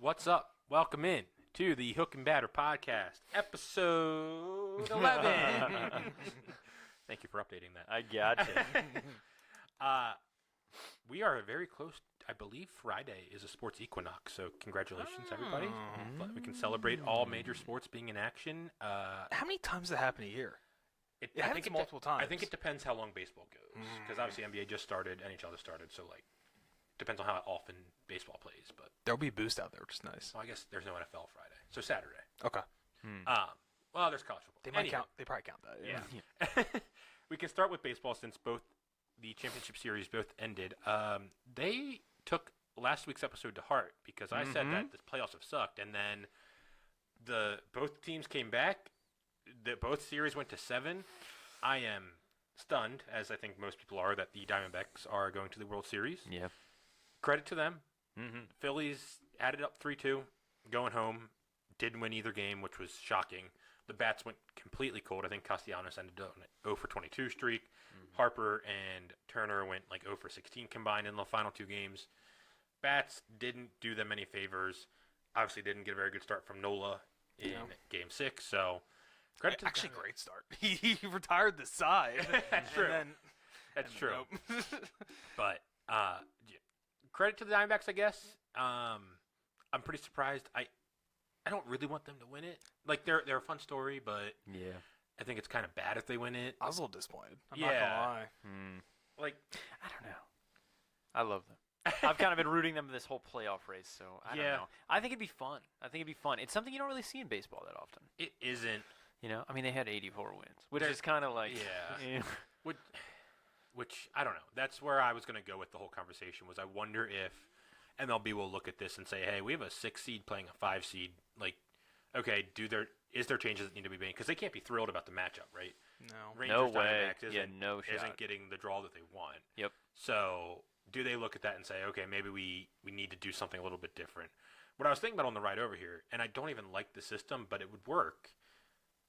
What's up? Welcome in to the Hook and Batter podcast, episode 11. Thank you for updating that. I gotcha. We are very close. I believe Friday is a sports equinox, so congratulations, everybody. We can celebrate all major sports being in action. How many times does that happen a year? It happens multiple times. I think it depends how long baseball goes, because obviously NBA just started, NHL just started, so depends on how often baseball plays. But there'll be a boost out there, which is nice. Well, I guess there's no NFL Friday, so Saturday. Okay. Well, there's college football. They might count. They probably count that. Yeah. We can start with baseball since both the championship series both ended. They took last week's episode to heart because I said that the playoffs have sucked, and then both teams came back. Both series went to 7. I am stunned, as I think most people are, that the Diamondbacks are going to the World Series. Yeah. Credit to them. Phillies had it up 3-2, going home. Didn't win either game, which was shocking. The bats went completely cold. I think Castellanos ended up on an 0 for 22 streak. Harper and Turner went 0 for 16 combined in the final 2 games. Bats didn't do them any favors. Obviously didn't get a very good start from Nola in Game 6. So credit to actually great start. He retired the side. That's true. That's true. But credit to the Diamondbacks, I guess. I'm pretty surprised. I don't really want them to win it. They're a fun story, but Yeah. I think it's kind of bad if they win it. I was a little disappointed. I'm not gonna lie. I don't know. I love them. I've kind of been rooting them in this whole playoff race, so I don't know. I think it'd be fun. It's something you don't really see in baseball that often. It isn't. I mean, they had 84 wins, which is kind of like... Yeah. Which, I don't know. That's where I was going to go with the whole conversation, was I wonder if MLB will look at this and say, hey, we have a 6 seed playing a 5 seed. Okay, is there changes that need to be made? Because they can't be thrilled about the matchup, right? No. Rangers, no way. Diamondbacks isn't getting the draw that they want. Yep. So do they look at that and say, okay, maybe we need to do something a little bit different? What I was thinking about on the ride over here, and I don't even like the system, but it would work,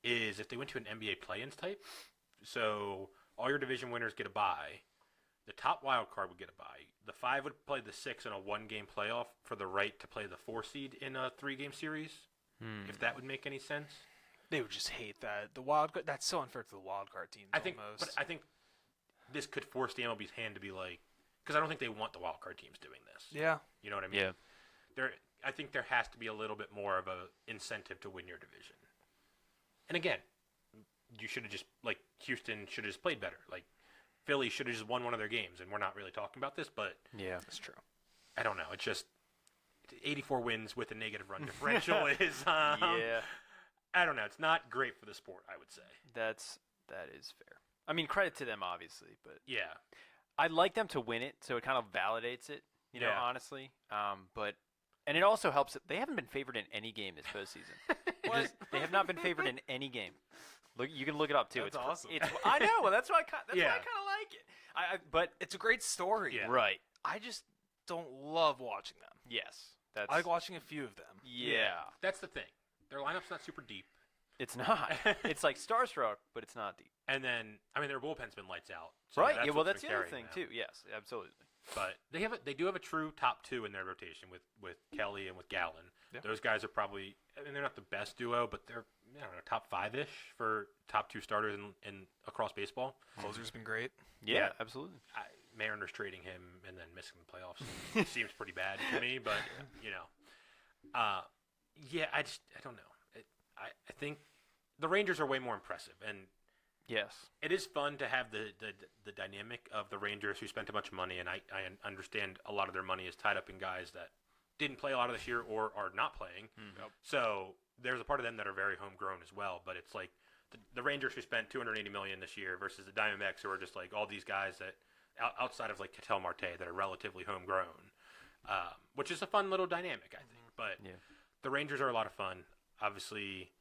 is if they went to an NBA play-ins type. So all your division winners get a bye. The top wild card would get a bye. The 5 would play the 6 in a 1-game playoff for the right to play the 4 seed in a 3-game series. If that would make any sense. They would just hate that. The wild card, that's so unfair to the wild card teams. But I think this could force the MLB's hand to be because I don't think they want the wild card teams doing this. Yeah. You know what I mean? Yeah. I think there has to be a little bit more of a incentive to win your division. And again, you should have just Houston should have just played better. Philly should have just won one of their games, and we're not really talking about this, but yeah, that's true. I don't know. It's just 84 wins with a negative run differential is yeah. I don't know. It's not great for the sport, I would say. That is fair. I mean, credit to them, obviously, but yeah, I'd like them to win it, so it kind of validates it. Honestly. And it also helps that they haven't been favored in any game this postseason. They have not been favored in any game. Look, you can look it up too. That's awesome. I know. Well, that's why I kind of like it. But it's a great story. Yeah. Right. I just don't love watching them. Yes. I like watching a few of them. Yeah. That's the thing. Their lineup's not super deep. It's not. It's starstruck, but it's not deep. And then, their bullpen's been lights out. So right. Yeah. Well, that's the other thing too. Yes. Absolutely. But they do have a true top 2 in their rotation with Kelly and with Gallen. Yeah. Those guys are probably. They're not the best duo, but they're top 5-ish for top 2 starters in across baseball. Closer's been great. Yeah, absolutely. Mariners trading him and then missing the playoffs seems pretty bad to me, but I don't know. I think the Rangers are way more impressive, and yes, it is fun to have the dynamic of the Rangers who spent a bunch of money, and I understand a lot of their money is tied up in guys that didn't play a lot of this year or are not playing. Yep. So there's a part of them that are very homegrown as well, but it's the Rangers who spent $280 million this year versus the Diamondbacks who are just all these guys that outside of Ketel Marte that are relatively homegrown, which is a fun little dynamic, I think. But the Rangers are a lot of fun. Obviously,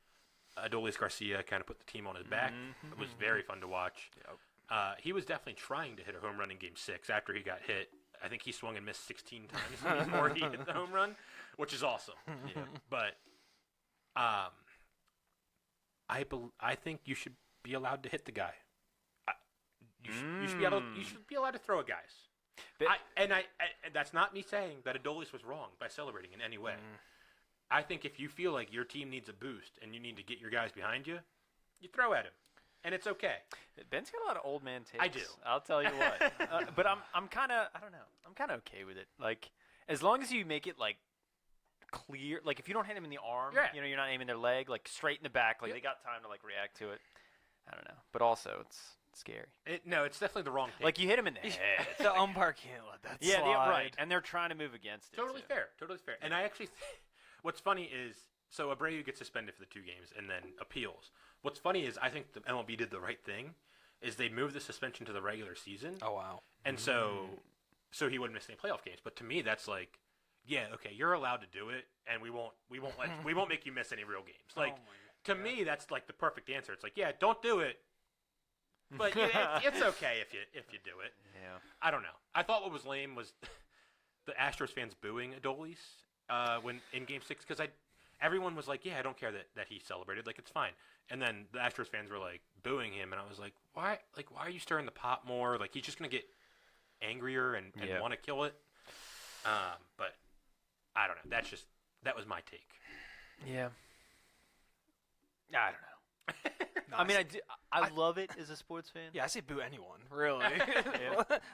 Adolis Garcia kind of put the team on his back. It was very fun to watch. Yep. He was definitely trying to hit a home run in Game 6 after he got hit. I think he swung and missed 16 times before he hit the home run, which is awesome. Yeah. But I think you should be allowed to hit the guy. You should be allowed to throw at guys. And that's not me saying that Adolis was wrong by celebrating in any way. I think if you feel like your team needs a boost and you need to get your guys behind you, you throw at him, and it's okay. Ben's got a lot of old man takes. I do. I'll tell you what. But I'm kind of, I don't know. I'm kind of okay with it. Like, as long as you make it like clear, like if you don't hit him in the arm, you know, you're not aiming their leg, like straight in the back, like they got time to like react to it. I don't know. But also, it's scary. No, it's definitely the wrong thing. Like you hit him in the head. The umpire can't let that slide. Yeah, right. And they're trying to move against it. Totally fair. Totally fair. And I actually, what's funny is, so Abreu gets suspended for the 2 games and then appeals. What's funny is I think the MLB did the right thing, is they moved the suspension to the regular season. Oh wow. And so he wouldn't miss any playoff games. But to me, that's like, yeah, okay, you're allowed to do it, and we won't make you miss any real games. Like, to me, that's like the perfect answer. It's like, yeah, don't do it. But it's okay if you do it. Yeah. I don't know. I thought what was lame was the Astros fans booing Adolis when in Game 6 because everyone was like, yeah, I don't care that he celebrated. Like, it's fine. And then the Astros fans were like booing him, and I was like, why? Like, why are you stirring the pot more? Like, he's just gonna get angrier and want to kill it. But I don't know. That was my take. Yeah. I don't know. I mean, I love it as a sports fan. Yeah, I say boo anyone, really.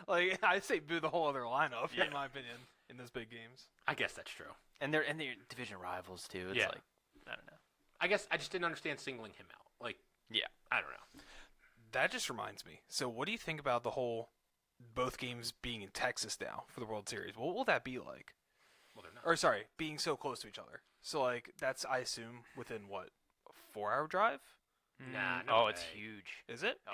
Like I say boo the whole other lineup, in my opinion, in those big games. I guess that's true. And they're division rivals too. It's like, I don't know. I guess I just didn't understand singling him out. Like, I don't know. That just reminds me. So, what do you think about the whole both games being in Texas now for the World Series? What will that be like? Well, they're not. Or sorry, being so close to each other. So, like, that's I assume within what, a 4-hour drive? Nah. No Oh, way. it's huge. Is it? Oh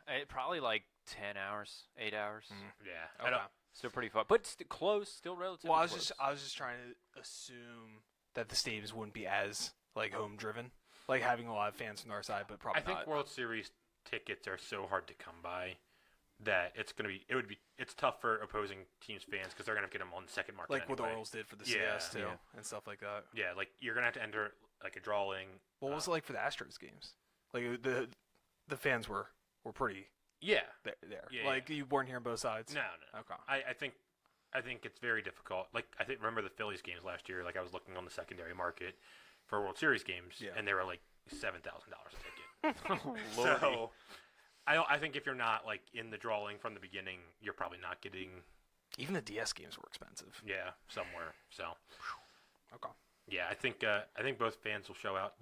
yeah. Probably like 10 hours, 8 hours. Yeah. Okay. Still pretty far, but close. Still relatively. Well, close. I was just trying to assume that the stadiums wouldn't be as like home driven, like having a lot of fans from our side, but probably I think not. World Series tickets are so hard to come by that it's tough for opposing teams' fans because they're gonna get them on the second market. Like what the anyway. Orioles did for the CS too, Yeah. and stuff like that. Yeah, like you're gonna have to enter like a drawing. What was it like for the Astros games? Like the fans were pretty Yeah. there. Yeah, Like you weren't hearing both sides. No. Okay. I think it's very difficult. Like remember the Phillies games last year? Like I was looking on the secondary market for World Series games, and they were like $7,000 a ticket. So I think if you're not like in the drawing from the beginning, you're probably not getting. Even the DS games were expensive. Yeah, somewhere. So. Okay. Yeah, I think both fans will show out.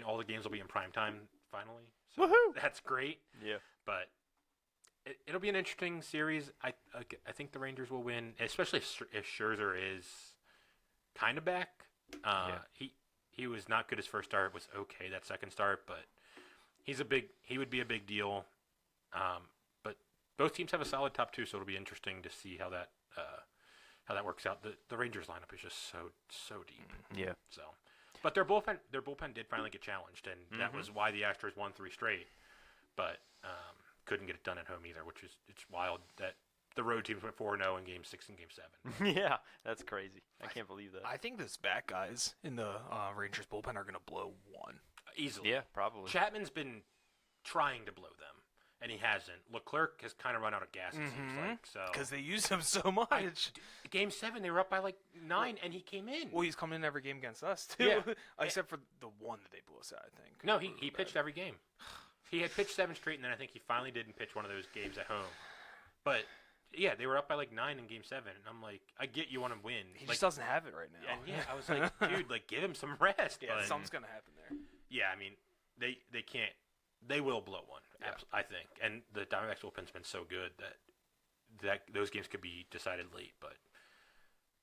All the games will be in prime time finally. So Woohoo! That's great. Yeah. But it'll be an interesting series. I think the Rangers will win, especially if Scherzer is kind of back. He was not good his first start. It was okay that second start, but he would be a big deal. But both teams have a solid top 2, so it'll be interesting to see how that works out. The Rangers lineup is just so deep. Yeah. So, but their bullpen did finally get challenged, and that was why the Astros won 3 straight. But couldn't get it done at home either, which is it's wild that the road teams went 4-0 in Game 6 and Game 7. Yeah, that's crazy. I can't believe that. I think those back guys in the Rangers bullpen are going to blow one. Easily. Yeah, probably. Chapman's been trying to blow them, and he hasn't. Leclerc has kind of run out of gas, it seems like. So Because they use him so much. Game 7, they were up by like 9, and he came in. Well, he's coming in every game against us, too. Yeah. Except for the one that they blew us out, I think. No, he pitched every game. He had pitched 7 straight, and then I think he finally didn't pitch one of those games at home. But, yeah, they were up by like 9 in Game 7, and I'm like, I get you want to win. He just doesn't have it right now. And yeah, I was like, dude, like give him some rest. Yeah, but, something's going to happen there. Yeah, I mean, they can't. They will blow one, I think. And the Diamondbacks bullpen's been so good that those games could be decided late. But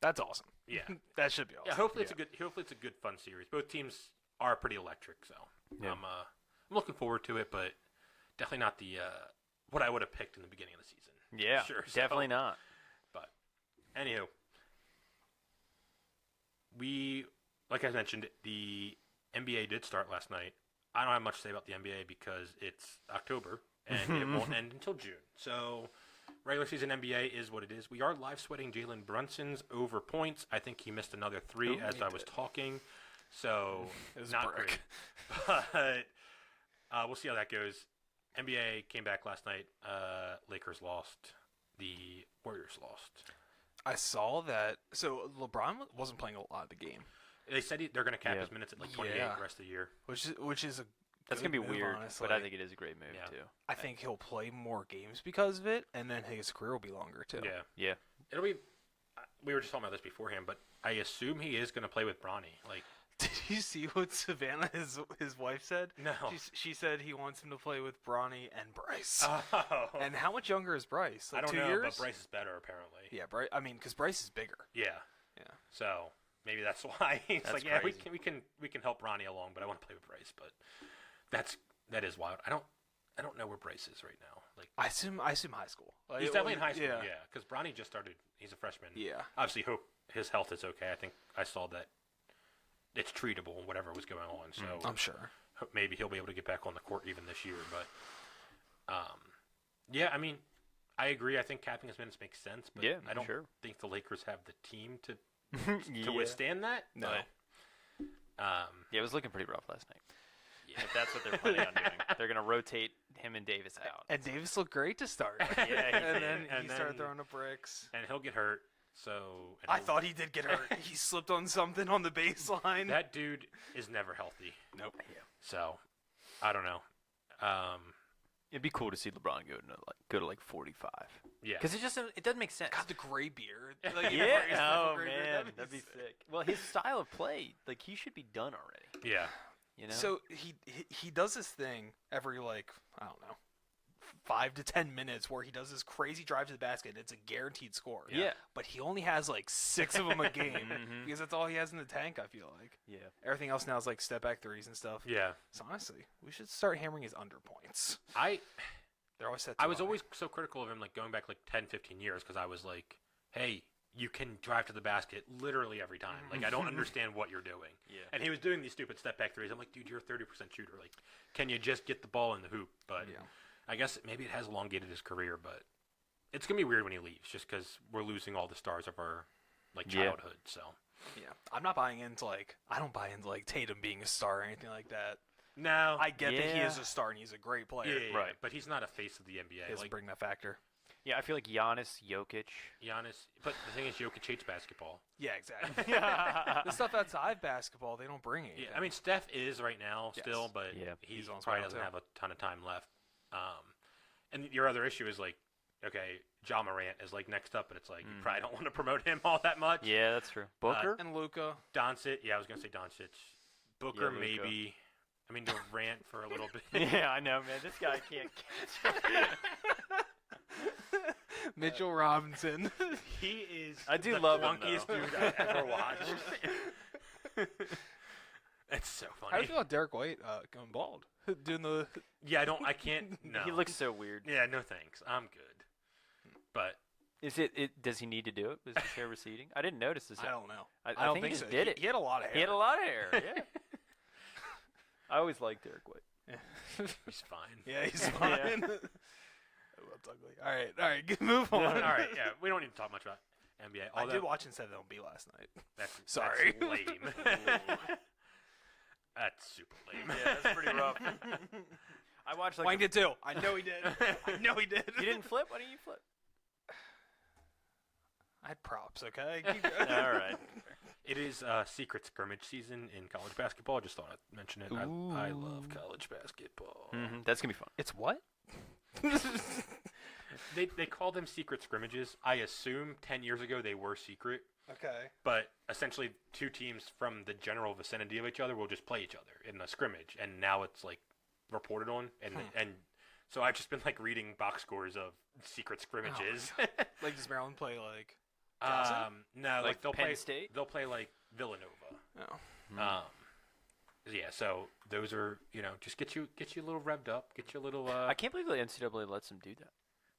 that's awesome. Yeah, that should be awesome. Yeah, hopefully it's a good fun series. Both teams are pretty electric, so I'm looking forward to it. But definitely not the what I would have picked in the beginning of the season. Yeah, sure, definitely not. But anywho, like I mentioned, the NBA did start last night. I don't have much to say about the NBA because it's October and it won't end until June. So regular season NBA is what it is. We are live sweating Jalen Brunson's over points. I think he missed another 3 as I was talking. So it was not great. But we'll see how that goes. NBA came back last night. Lakers lost. The Warriors lost. I saw that. So LeBron wasn't playing a lot of the game. They said they're going to cap his minutes at like 28 the rest of the year. Which is a That's going to be move, weird, honestly. but I think it is a great move, too. I think he'll play more games because of it, and then his career will be longer, too. Yeah. It'll be. We were just talking about this beforehand, but I assume he is going to play with Bronny. Like, did you see what Savannah, his wife, said? No. She said he wants him to play with Bronny and Bryce. Oh. And how much younger is Bryce? Like I don't 2 know, years? but Bryce is better apparently. Yeah, Bryce. I mean, because Bryce is bigger. Yeah. So maybe that's why he's That's like, yeah, crazy. we can help Bronny along, but I want to play with Bryce. But that is wild. I don't know where Bryce is right now. Like, I assume high school. Like, he's definitely in high school. Yeah. Yeah, because Bronny just started. He's a freshman. Yeah. Obviously, hope his health is okay. I think I saw that it's treatable, whatever was going on. So I'm sure. Maybe he'll be able to get back on the court even this year. But yeah, I mean, I agree. I think capping his minutes makes sense, but I don't think the Lakers have the team to withstand that. No. But, it was looking pretty rough last night. Yeah. If that's what they're planning on doing. They're going to rotate him and Davis out. And Davis looked great to start. Yeah, he and did. then And he then- started throwing the bricks. and he'll get hurt. So I thought he did get hurt. He slipped on something on the baseline. that dude is never healthy. Nope. So I don't know. It'd be cool to see LeBron go to like 45. Yeah. Because it doesn't make sense. Got the gray beard. Like, Yeah. he's Oh gray beard. man, that'd be sick. Well, his style of play, like he should be done already. Yeah. You know. So he does this thing every I don't know, 5 to 10 minutes where he does this crazy drive to the basket. It's a guaranteed score. Yeah. But he only has like 6 of them a game because that's all he has in the tank. I feel like. Yeah. Everything else now is like step back threes and stuff. Yeah. So honestly, we should start hammering his under points. They're always set. I was always so critical of him, like going back like 10, 15 years, because I was like, hey, you can drive to the basket literally every time. Like, I don't understand what you're doing. Yeah. And he was doing these stupid step back threes. I'm like, dude, you're a 30% shooter. Like, can you just get the ball in the hoop? But I guess maybe it has elongated his career, but it's going to be weird when he leaves just because we're losing all the stars of our like childhood. So Yeah, I'm not buying into I don't buy into Tatum being a star or anything like that. no, I get that he is a star and he's a great player. yeah, Right. but he's not a face of the NBA. He doesn't bring that factor. Yeah, I feel like Giannis, Jokic. Giannis, but the thing is, Jokic hates basketball. Yeah, exactly. The stuff outside basketball, they don't bring anything. Yeah, I mean, Steph is right now still, but he He's on probably spot, doesn't too. have a ton of time left. And your other issue is okay, Ja Morant is next up, but it's you probably don't want to promote him all that much. Yeah, that's true. Booker. And Luka. Doncic, yeah, I was gonna say Doncic. Booker, Luka. maybe. I mean, Durant for a little bit. Yeah, I know, man. This guy can't catch. Mitchell Robinson. He is. I do the love him, flunkiest though. dude I've ever watched. It's so How do funny. you feel about Derek White going bald? Doing the Yeah, I can't. No. He looks so weird. Yeah, no thanks. I'm good. But Is it? Does he need to do it? Is his hair receding? I didn't notice this. I don't know. I don't think he so. just did it. He had a lot of hair. He had a lot of hair. Yeah. I always liked Derek White. he's fine. Yeah, he's fine. Oh, that's ugly. All right, move on. All right, yeah, we don't need to talk much about NBA. I did watch Instead of MLB last night. That's Sorry. That's lame. That's super lame. Yeah, that's pretty rough. I watched Wayne did too. I know he did. I know he did. You didn't flip? Why didn't you flip? I had props, okay? All right. It is secret scrimmage season in college basketball. I just thought I'd mention it. I love college basketball. That's gonna be fun. It's what? They call them secret scrimmages. I assume 10 years ago they were secret. Okay. But essentially, two teams from the general vicinity of each other will just play each other in a scrimmage, and now it's reported on, and so I've just been reading box scores of secret scrimmages. Does Maryland play no, they'll Penn play State? They'll play Villanova. Oh. Yeah, so those are just get you a little revved up, get you a little. I can't believe the NCAA lets them do that.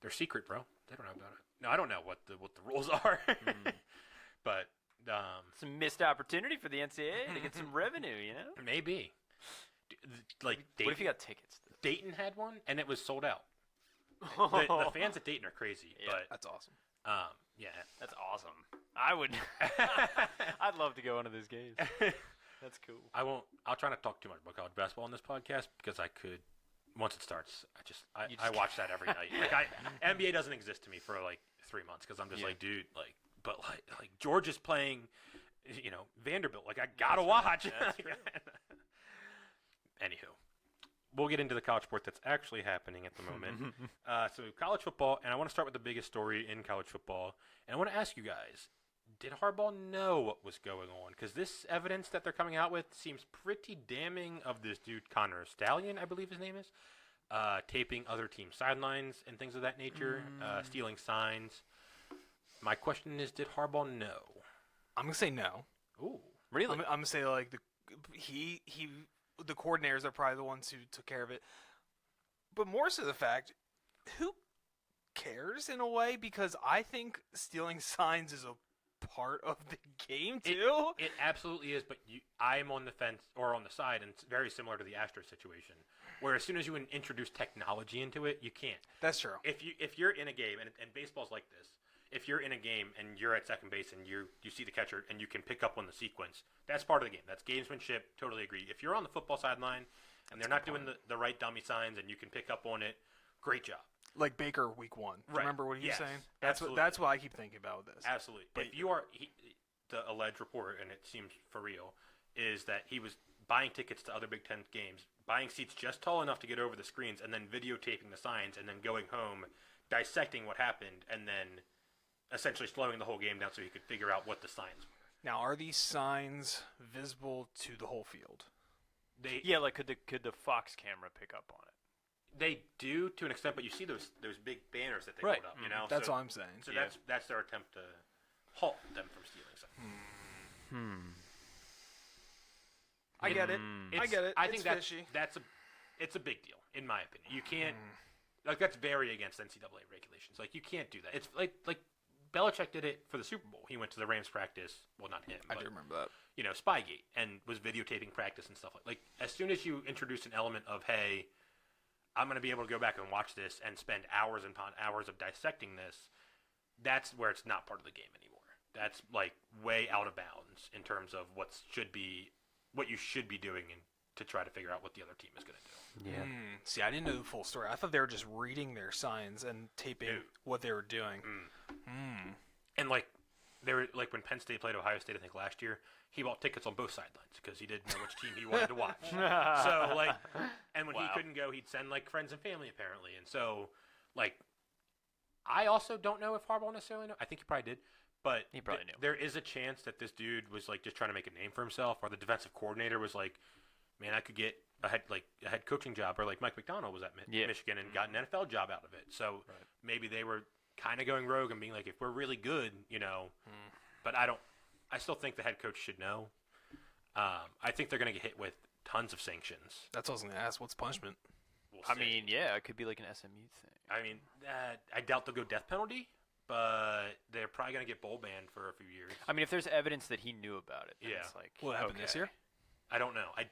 They're secret, bro. They don't know about it. No, I don't know what the rules are, but It's a missed opportunity for the NCAA to get some revenue. maybe. Dayton, What if you got tickets? Dayton had one and it was sold out. The fans at Dayton are crazy, Yeah. but That's awesome. yeah. That's awesome. I would. I'd love to go into those games. That's cool. I'll try not to talk too much about college basketball on this podcast because I could. Once it starts, I watch that every night. NBA doesn't exist to me for 3 months because I'm just dude, but George is playing, Vanderbilt. Like, I gotta watch. That's true. Anywho, we'll get into the college sport that's actually happening at the moment. So college football, and I want to start with the biggest story in college football. And I want to ask you guys, did Harbaugh know what was going on? Because this evidence that they're coming out with seems pretty damning of this dude, Connor Stallion, I believe his name is, taping other team sidelines and things of that nature, stealing signs. My question is, did Harbaugh know? I'm going to say no. Ooh. Really? I'm going to say, like, the coordinators are probably the ones who took care of it. But more so the fact, who cares in a way? Because I think stealing signs is a part of the game too. It absolutely is, but I'm on the fence or on the side, and it's very similar to the Astros situation, where as soon as you introduce technology into it, you can't. That's true. If you're in a game, and baseball's like this, if you're in a game and you're at second base and you see the catcher and you can pick up on the sequence, that's part of the game. That's gamesmanship. Totally agree. If you're on the football sideline and they're not doing the right dummy signs and you can pick up on it, great job. Like Baker week 1. Do you remember what he was saying? That's what I keep thinking about with this. Absolutely. But if the alleged report, and it seems for real, is that he was buying tickets to other Big Ten games, buying seats just tall enough to get over the screens, and then videotaping the signs, and then going home, dissecting what happened, and then essentially slowing the whole game down so he could figure out what the signs were. Now, are these signs visible to the whole field? Like could the Fox camera pick up on it? They do to an extent, but you see those big banners that they hold up. That's all I'm saying. So that's their attempt to halt them from stealing something. I get it. I think it's fishy. It's a big deal in my opinion. You can't that's very against NCAA regulations. Like, you can't do that. It's like Belichick did it for the Super Bowl. He went to the Rams practice. Well, not him. I do remember that. Spygate, and was videotaping practice and stuff like. As soon as you introduce an element of, hey, I'm going to be able to go back and watch this and spend hours upon hours of dissecting this, that's where it's not part of the game anymore. That's like way out of bounds in terms of what you should be doing to try to figure out what the other team is going to do. Yeah. See, I didn't know the full story. I thought they were just reading their signs and taping what they were doing. And when Penn State played Ohio State, I think last year, he bought tickets on both sidelines because he didn't know which team he wanted to watch. So and when he couldn't go, he'd send friends and family apparently. And so I also don't know if Harbaugh necessarily knew. I think he probably did. But he probably knew. There is a chance that this dude was just trying to make a name for himself, or the defensive coordinator was like, man, I could get a head coaching job, or like Mike McDonald was at Michigan and got an NFL job out of it. So maybe they were kind of going rogue and being like, if we're really good, But I still think the head coach should know. I think they're going to get hit with tons of sanctions. That's what I was going to ask. What's punishment? I mean, it could be like an SMU thing. I mean, I doubt they'll go death penalty, but they're probably going to get bowl banned for a few years. I mean, if there's evidence that he knew about it, then it's like, what happened this year? I don't know. I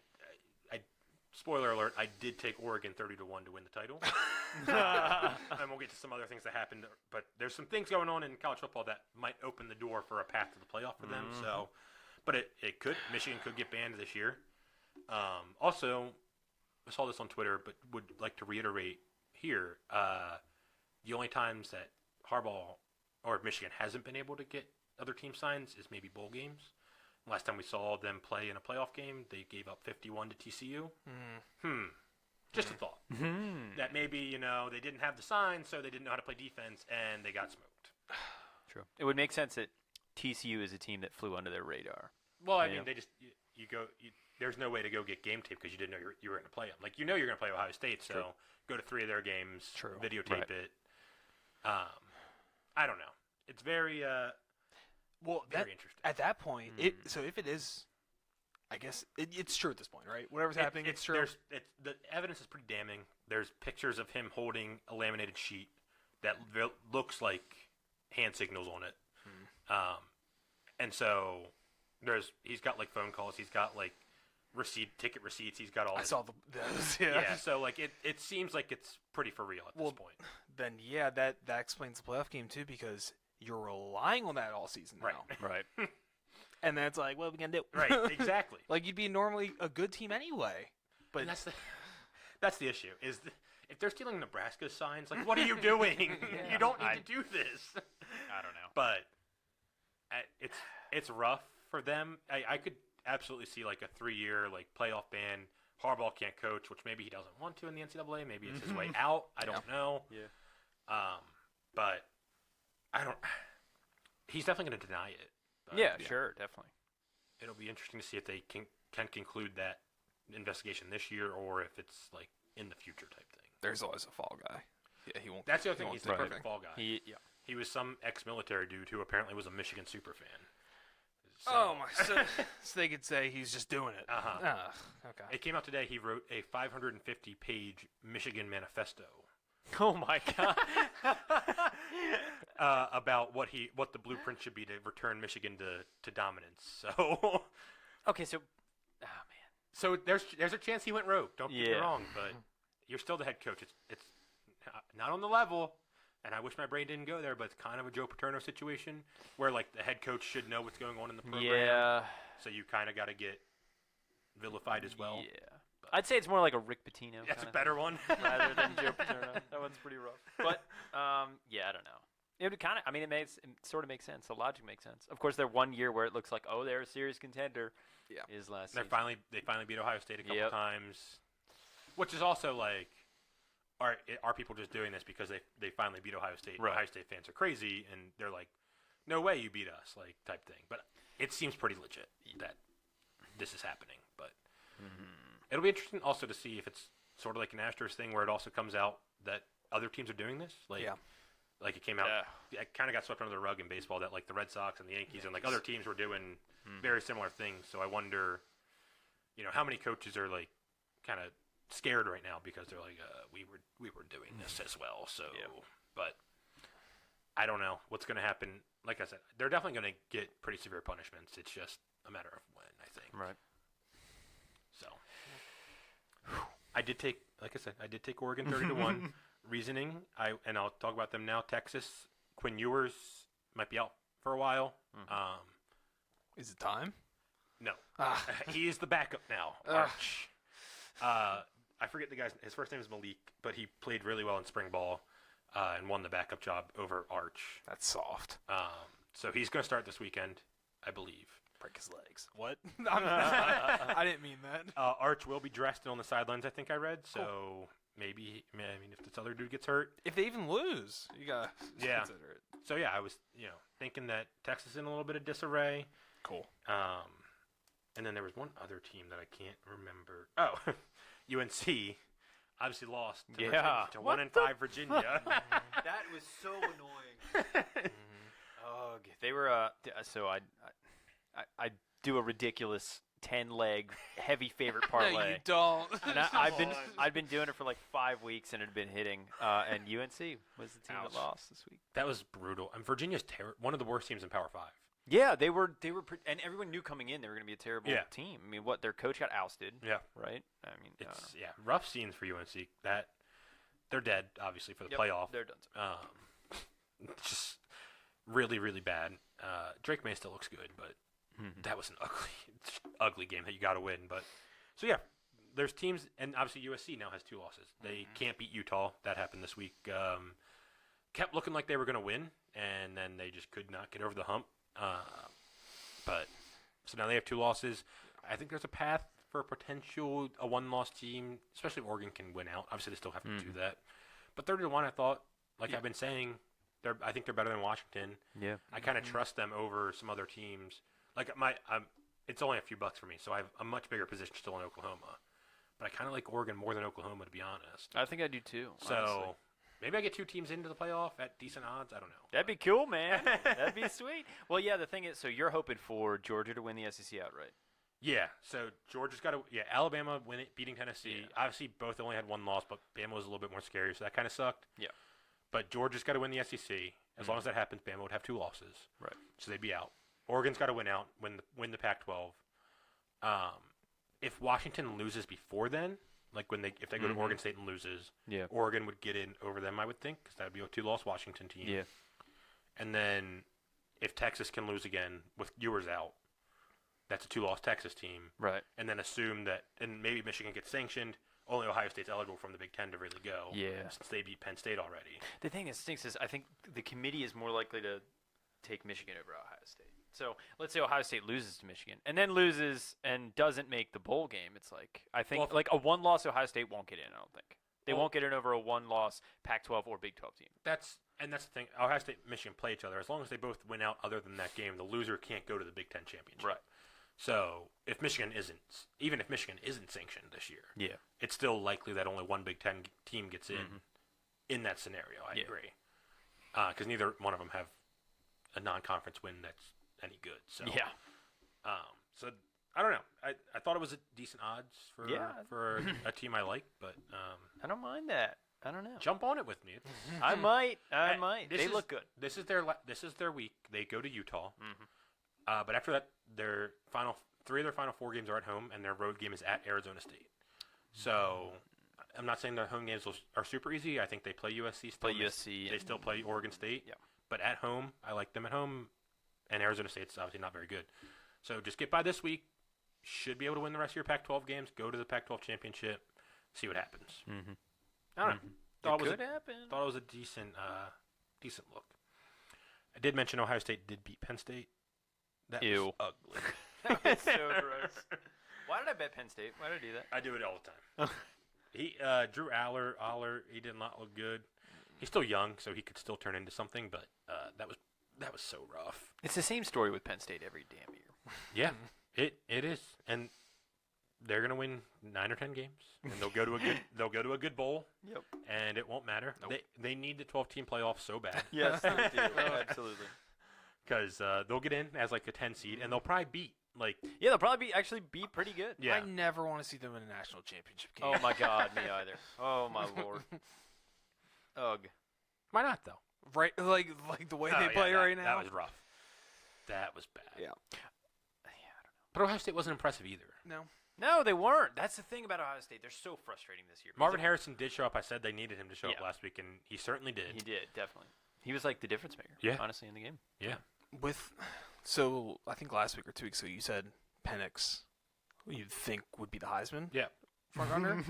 spoiler alert, I did take Oregon 30-1 to win the title. And we'll get to some other things that happened, but there's some things going on in college football that might open the door for a path to the playoff for them. So, but it could. Michigan could get banned this year. Also, I saw this on Twitter, but would like to reiterate here, the only times that Harbaugh or Michigan hasn't been able to get other team signs is maybe bowl games. Last time we saw them play in a playoff game, they gave up 51 to TCU. Just a thought. That maybe, they didn't have the signs, so they didn't know how to play defense, and they got smoked. True. It would make sense that TCU is a team that flew under their radar. Well, I mean, they just, there's no way to go get game tape because you didn't know you were going to play them. Like, you're going to play Ohio State, so go to 3 of their games, videotape it. I don't know. It's very... very interesting. At that point, so if it is, I guess it's true at this point, right? Whatever's happening, it's true. The evidence is pretty damning. There's pictures of him holding a laminated sheet that looks like hand signals on it. And so he's got phone calls. He's got ticket receipts. He's got all. I saw those. Yeah. So it seems like it's pretty for real at this point. Then that explains the playoff game too, because you're relying on that all season now. Right. And then it's like, what are we going to do? Right, exactly. You'd be normally a good team anyway. But and that's the issue, is if they're stealing Nebraska signs, what are you doing? You don't need to do this. I don't know. But it's rough for them. I could absolutely see like a 3-year like playoff ban. Harbaugh can't coach, which maybe he doesn't want to in the NCAA. Maybe it's his way out. I don't know. Yeah. But I don't. He's definitely going to deny it. But Yeah, sure, definitely. It'll be interesting to see if they can conclude that investigation this year or if it's like in the future type thing. There's always a fall guy. Yeah, he won't. That's the other thing. won't He's do the anything. perfect fall guy. He was some ex-military dude who apparently was a Michigan super fan. So, Oh my! So they could say he's just doing it. Okay. It came out today. He wrote a 550-page Michigan manifesto Oh my God. about what the blueprint should be to return Michigan to dominance. So, Okay, so, oh man. so there's a chance he went rogue. Don't get me Yeah. wrong, but you're still the head coach. It's not on the level. And I wish my brain didn't go there, but it's kind of a Joe Paterno situation where, like, the head coach should know what's going on in the program. Yeah. So you kind of got to get vilified as well. Yeah. I'd say it's more like a Rick Pitino. That's a kinda better one. thing, rather than Joe Paterno. That one's pretty rough. But, yeah, I don't know. It would kind of, I mean, it sort of makes sense. The logic makes sense. Of course, they're 1 year where it looks like, oh, they're a serious contender. Yeah. Is last They season. finally beat Ohio State a couple Yep. times, which is also like, are people just doing this because they finally beat Ohio State? Right. Ohio State fans are crazy, and they're like, no way you beat us, like type thing. But it seems pretty legit that this is happening. But it'll be interesting also to see if it's sort of like an Astros thing where it also comes out that other teams are doing this. Like, like it came out, it kind of got swept under the rug in baseball that like the Red Sox and the Yankees and like other teams were doing very similar things. So I wonder, how many coaches are like kind of scared right now because they're like, we were doing this as well. So, but I don't know what's going to happen. Like I said, they're definitely going to get pretty severe punishments. It's just a matter of when, I think. Right. So, I did take Oregon 30-1. Reasoning, and I'll talk about them now. Texas, Quinn Ewers might be out for a while. Is it time? No, he is the backup now. Arch. I forget the guy's. His first name is Malik, but he played really well in spring ball and won the backup job over Arch. That's soft. So he's going to start this weekend, I believe. Break his legs. What? I didn't mean that. Arch will be dressed and on the sidelines, I think I read. So maybe, if this other dude gets hurt. If they even lose, you got to consider it. So, yeah, I was, thinking that Texas is in a little bit of disarray. Cool. And then there was one other team that I can't remember. Oh, UNC obviously lost to 1-5 Virginia. That was so annoying. Oh, they were. So I do a ridiculous 10-leg heavy favorite parlay. No, you don't. And I've been doing it for like 5 weeks and it had been hitting. And UNC was the team that lost this week. That was brutal. And Virginia's one of the worst teams in Power 5. Yeah, they were, and everyone knew coming in they were going to be a terrible team. I mean, their coach got ousted. Yeah, right. I mean, it's rough scenes for UNC. That they're dead, obviously, for the playoff. They're done. Just really, really bad. Drake May still looks good, but that was an ugly game that you got to win. But so yeah, there's teams, and obviously USC now has 2 losses. They can't beat Utah. That happened this week. Kept looking like they were going to win, and then they just could not get over the hump. But so now they have 2 losses. I think there's a path for a 1-loss team, especially if Oregon can win out. Obviously, they still have to do that. But 30-1, I thought, I've been saying, I think they're better than Washington. Yeah, I kind of trust them over some other teams. Like it's only a few bucks for me, so I have a much bigger position still in Oklahoma. But I kind of like Oregon more than Oklahoma, to be honest. I think I do too. So honestly. maybe I get 2 teams into the playoff at decent odds. I don't know. That'd be cool, man. That'd be sweet. Well, yeah, the thing is, so you're hoping for Georgia to win the SEC outright. Yeah, so Georgia's got to – Alabama beating Tennessee. Yeah. Obviously, both only had 1 loss, but Bama was a little bit more scary, so that kind of sucked. Yeah. But Georgia's got to win the SEC. As long as that happens, Bama would have 2 losses. Right. So they'd be out. Oregon's got to win out, win the Pac-12. If Washington loses before then, like if they go to Oregon State and loses, Oregon would get in over them, I would think, because that would be a 2-loss Washington team. Yeah. And then if Texas can lose again with Ewers out, that's a 2-loss Texas team. Right. And then assume that, and maybe Michigan gets sanctioned, only Ohio State's eligible from the Big Ten to really go. Yeah. Since they beat Penn State already. The thing that stinks is I think the committee is more likely to take Michigan over Ohio State. So let's say Ohio State loses to Michigan and then loses and doesn't make the bowl game. It's like I think like a one-loss Ohio State won't get in. I don't think they won't get in over a one-loss Pac-12 or Big 12 team. That's the thing. Ohio State and Michigan play each other. As long as they both win out, other than that game, the loser can't go to the Big 10 championship. Right. So if Michigan isn't sanctioned this year, it's still likely that only one Big 10 team gets in that scenario. I agree, because neither one of them have a non-conference win that's any good. So so I don't know. I thought it was a decent odds for a team I like, but I don't mind that. I don't know. Jump on it with me. I might. They look good. This is their week. They go to Utah. But after that, three of their final 4 games are at home, and their road game is at Arizona State. So I'm not saying their home games are super easy. I think they play USC still. They still play Oregon State. Yeah. But at home, I like them at home, and Arizona State's obviously not very good. So just get by this week. Should be able to win the rest of your Pac-12 games. Go to the Pac-12 championship. See what happens. I don't know. It could happen. Thought it was a decent look. I did mention Ohio State did beat Penn State. That was ugly. That was so gross. Why did I bet Penn State? Why did I do that? I do it all the time. He Drew Aller, he did not look good. He's still young, so he could still turn into something, but that was so rough. It's the same story with Penn State every damn year. Yeah, it is, and they're gonna win 9 or 10 games, and they'll go to a good bowl. Yep. And it won't matter. Nope. They need the 12-team playoff so bad. Yes, they do. Absolutely. Because they'll get in as like a 10 seed, and they'll probably beat they'll probably be pretty good. Yeah. I never want to see them in a national championship game. Oh my God, me either. Oh my Lord. Ugh. Why not though? Right, like the way they play right now. That was rough. That was bad. Yeah. But Ohio State wasn't impressive either. No, they weren't. That's the thing about Ohio State. They're so frustrating this year. Marvin Harrison did show up. I said they needed him to show up last week, and he certainly did. He did, definitely. He was like the difference maker. Yeah. Honestly, in the game. Yeah. So I think last week or 2 weeks ago you said Penix, who you think would be the Heisman. Yeah. Front runner.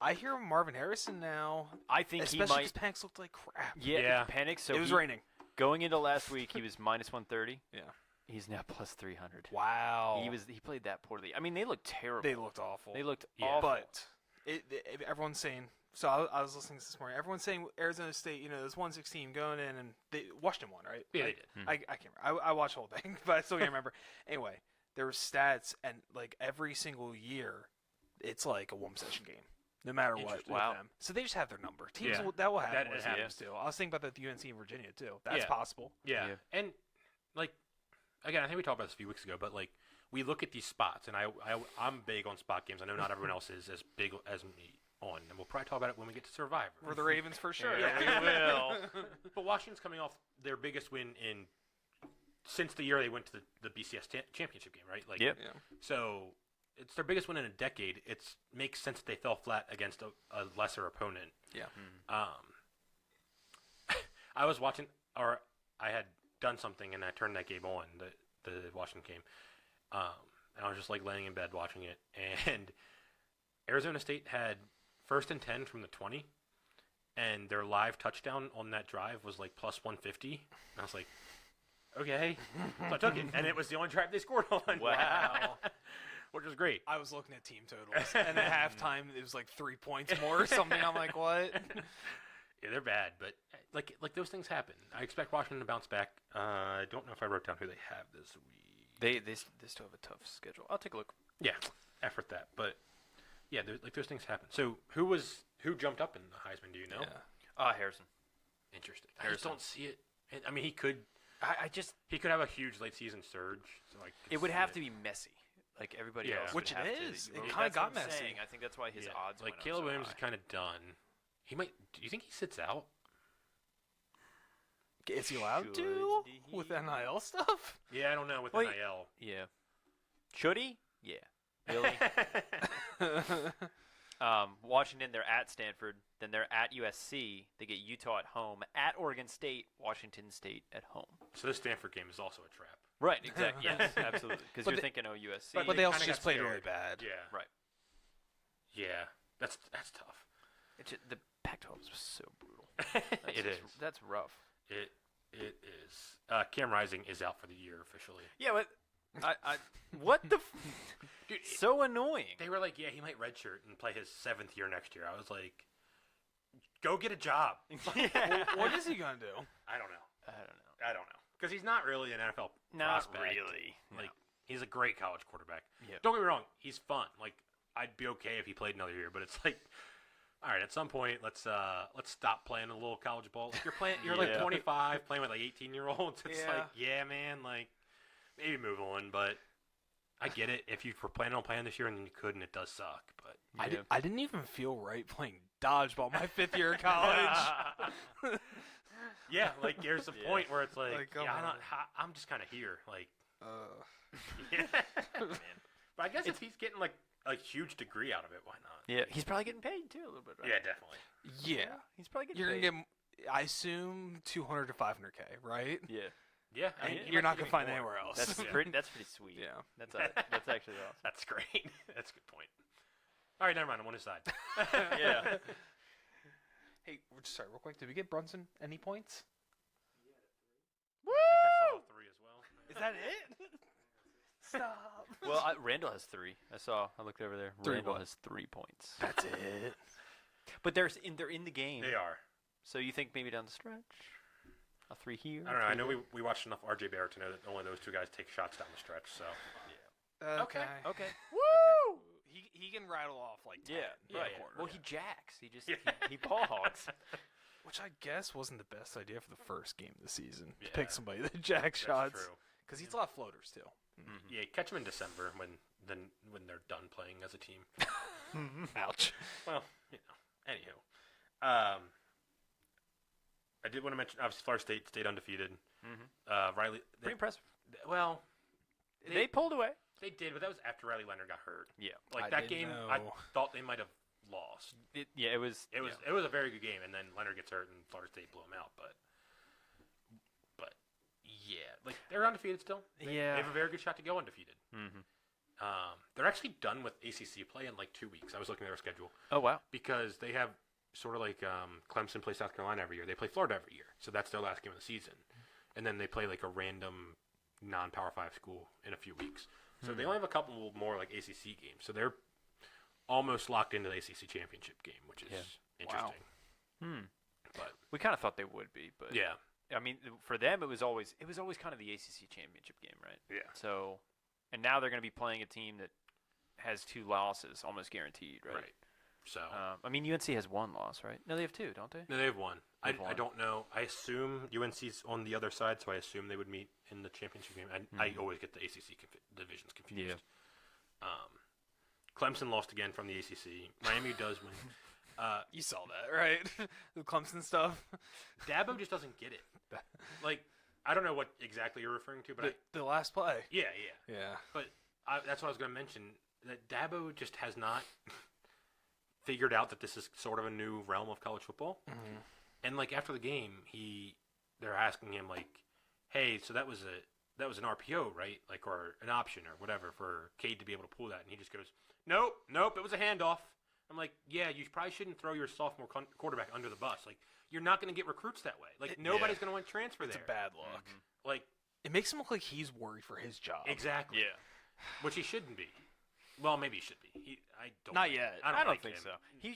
I hear Marvin Harrison now. I think he especially might. because Penix looked like crap. Yeah. Penix. So it was raining. Going into last week, he was minus 130. Yeah. He's now plus 300. Wow. He played that poorly. I mean, they looked terrible. They looked awful. They looked awful. But everyone's saying. So I was listening to this morning. Everyone's saying Arizona State, there's 116 going in, and Washington won, right? Yeah, they did. I can't remember. I watched the whole thing, but I still can't remember. Anyway, there were stats, and like every single year, it's like a one possession game, no matter what. With them. So they just have their number. Teams that will happen. That happens too. I was thinking about the UNC and Virginia too. That's possible. Yeah. And like again, I think we talked about this a few weeks ago, but like we look at these spots, and I'm big on spot games. I know not everyone else is as big as me. And we'll probably talk about it when we get to Survivor. We're the Ravens for sure. Yeah, we will. But Washington's coming off their biggest win since the year they went to the BCS championship game, right? Like, so it's their biggest win in a decade. It makes sense that they fell flat against a lesser opponent. Yeah. I was watching, or I had done something, and I turned that game on, the Washington game, and I was just like laying in bed watching it, and Arizona State had 1st and 10 from the 20, and their live touchdown on that drive was like plus 150. And I was like, okay. So I took it, and it was the only drive they scored on. Wow. Which was great. I was looking at team totals, and at halftime it was like 3 points more or something. I'm like, what? Yeah, they're bad, but like those things happen. I expect Washington to bounce back. I don't know if I wrote down who they have this week. They still have a tough schedule. I'll take a look. Yeah, effort that, but. Yeah, those things happen. So who jumped up in the Heisman? Do you know? Yeah. Harrison. Interesting. I just don't see it. I mean, he could. He could have a huge late season surge. So it would have to be messy, like everybody else. Which would it have is. To, it kind of got messy. Saying. I think that's why his odds. Like went Caleb up so Williams high. is kind of done. He might. Do you think he sits out? Is he allowed to with NIL stuff? Yeah, I don't know with NIL. Yeah. Should he? Yeah. Really? Washington, they're at Stanford. Then they're at USC. They get Utah at home. At Oregon State. Washington State at home. So this Stanford game is also a trap. Right, exactly. Yes, absolutely. Because you're thinking, USC. But they also just played really bad. Yeah. Right. Yeah. That's tough. The Pac-12 was so brutal. That's rough. It is. Cam Rising is out for the year officially. Yeah, but what the? Dude, so annoying. They were like, yeah, he might redshirt and play his 7th year next year. I was like, go get a job. Yeah. What is he gonna do? I don't know. Because he's not really an NFL Not prospect. really. Like, he's a great college quarterback. Yeah. Don't get me wrong, he's fun. Like, I'd be okay if he played another year, but it's like, all right, at some point, let's stop playing a little college ball. Like, you're like 25, playing with like 18-year-olds. It's like, yeah, man, like, maybe move on. But I get it. If you were planning on playing this year and you couldn't, it does suck. But I didn't even feel right playing dodgeball my 5th year of college. yeah, like there's a point where it's like come on. I'm just kind of here. Like, yeah, man. But I guess if he's getting like a huge degree out of it, why not? Yeah, he's probably getting paid too a little bit, right? Yeah, definitely. Yeah, he's probably getting you're paid. gonna get, I assume, 200 to 500K, right? Yeah. Yeah, And he you're might not be gonna find getting more. anywhere else. That's pretty sweet. Yeah, That's actually awesome. That's great. That's a good point. All right, never mind. I'm on his side. Yeah. Hey, sorry, real quick. Did we get Brunson any points? I think I saw 3 as well. Is that it? Stop. Well, Randall has 3. I looked over there. 3 Randall what? has 3 points. That's it. But they're in the game. They are. So you think maybe down the stretch, a 3 here? I don't know. I know 3 we watched enough RJ Barrett to know that only those 2 guys take shots down the stretch. So Okay. Okay. Woo! He can rattle off like 10 Yeah. by Right. quarter. Well, he jacks. He just Yeah. he ball hogs. Which I guess wasn't the best idea for the first game of the season to Yeah. pick somebody that jack that's shots true. because he's a lot of floaters too. Yeah, catch them in December when they're done playing as a team. Ouch. Well, anywho, I did want to mention obviously Florida State stayed undefeated. Riley, Pretty impressive. well, They pulled away. they did, but that was after Riley Leonard got hurt. Yeah. Like I that didn't game, I know. thought they might have lost. It was. It was a very good game, and then Leonard gets hurt, and Florida State blew him out. But yeah, like they're undefeated still. They have a very good shot to go undefeated. Mm-hmm. They're actually done with ACC play in like 2 weeks. I was looking at their schedule Oh wow. because they have sort of like Clemson plays South Carolina every year. They play Florida every year, so that's their last game of the season, and then they play like a random non-Power 5 school in a few weeks. So they only have a couple more like ACC games. So they're almost locked into the ACC championship game, which is interesting. But We kind of thought they would be, but yeah, I mean, for them, it was always kind of the ACC championship game, right? yeah. So, and now they're going to be playing a team that has 2 losses, almost guaranteed, right? Right. So I mean, UNC has 1 loss, right? No, they have 2, don't they? no, they have one. I They've won. don't know. I assume UNC's on the other side, so I assume they would meet in the championship game. I always get the ACC divisions confused. Yeah. Clemson lost again from the ACC. Miami does win. You saw that, right? The Clemson stuff. Dabo just doesn't get it. Like, I don't know what exactly you're referring to, but The last play. yeah. Yeah. But that's what I was going to mention. That Dabo just has not figured out that this is sort of a new realm of college football. Mm-hmm. And like after the game, they're asking him like, "Hey, so that was an RPO, right? Like, or an option or whatever for Cade to be able to pull that?" And he just goes, "Nope, it was a handoff." I'm like, "Yeah, you probably shouldn't throw your sophomore quarterback under the bus. Like, you're not going to get recruits that way. Like, nobody's going to want to transfer It's there. a bad look. Like, It makes him look like he's worried for his job. exactly. Yeah. Which he shouldn't be. Well, maybe he should be. I don't. Not like- yet. I don't, like think him. so. I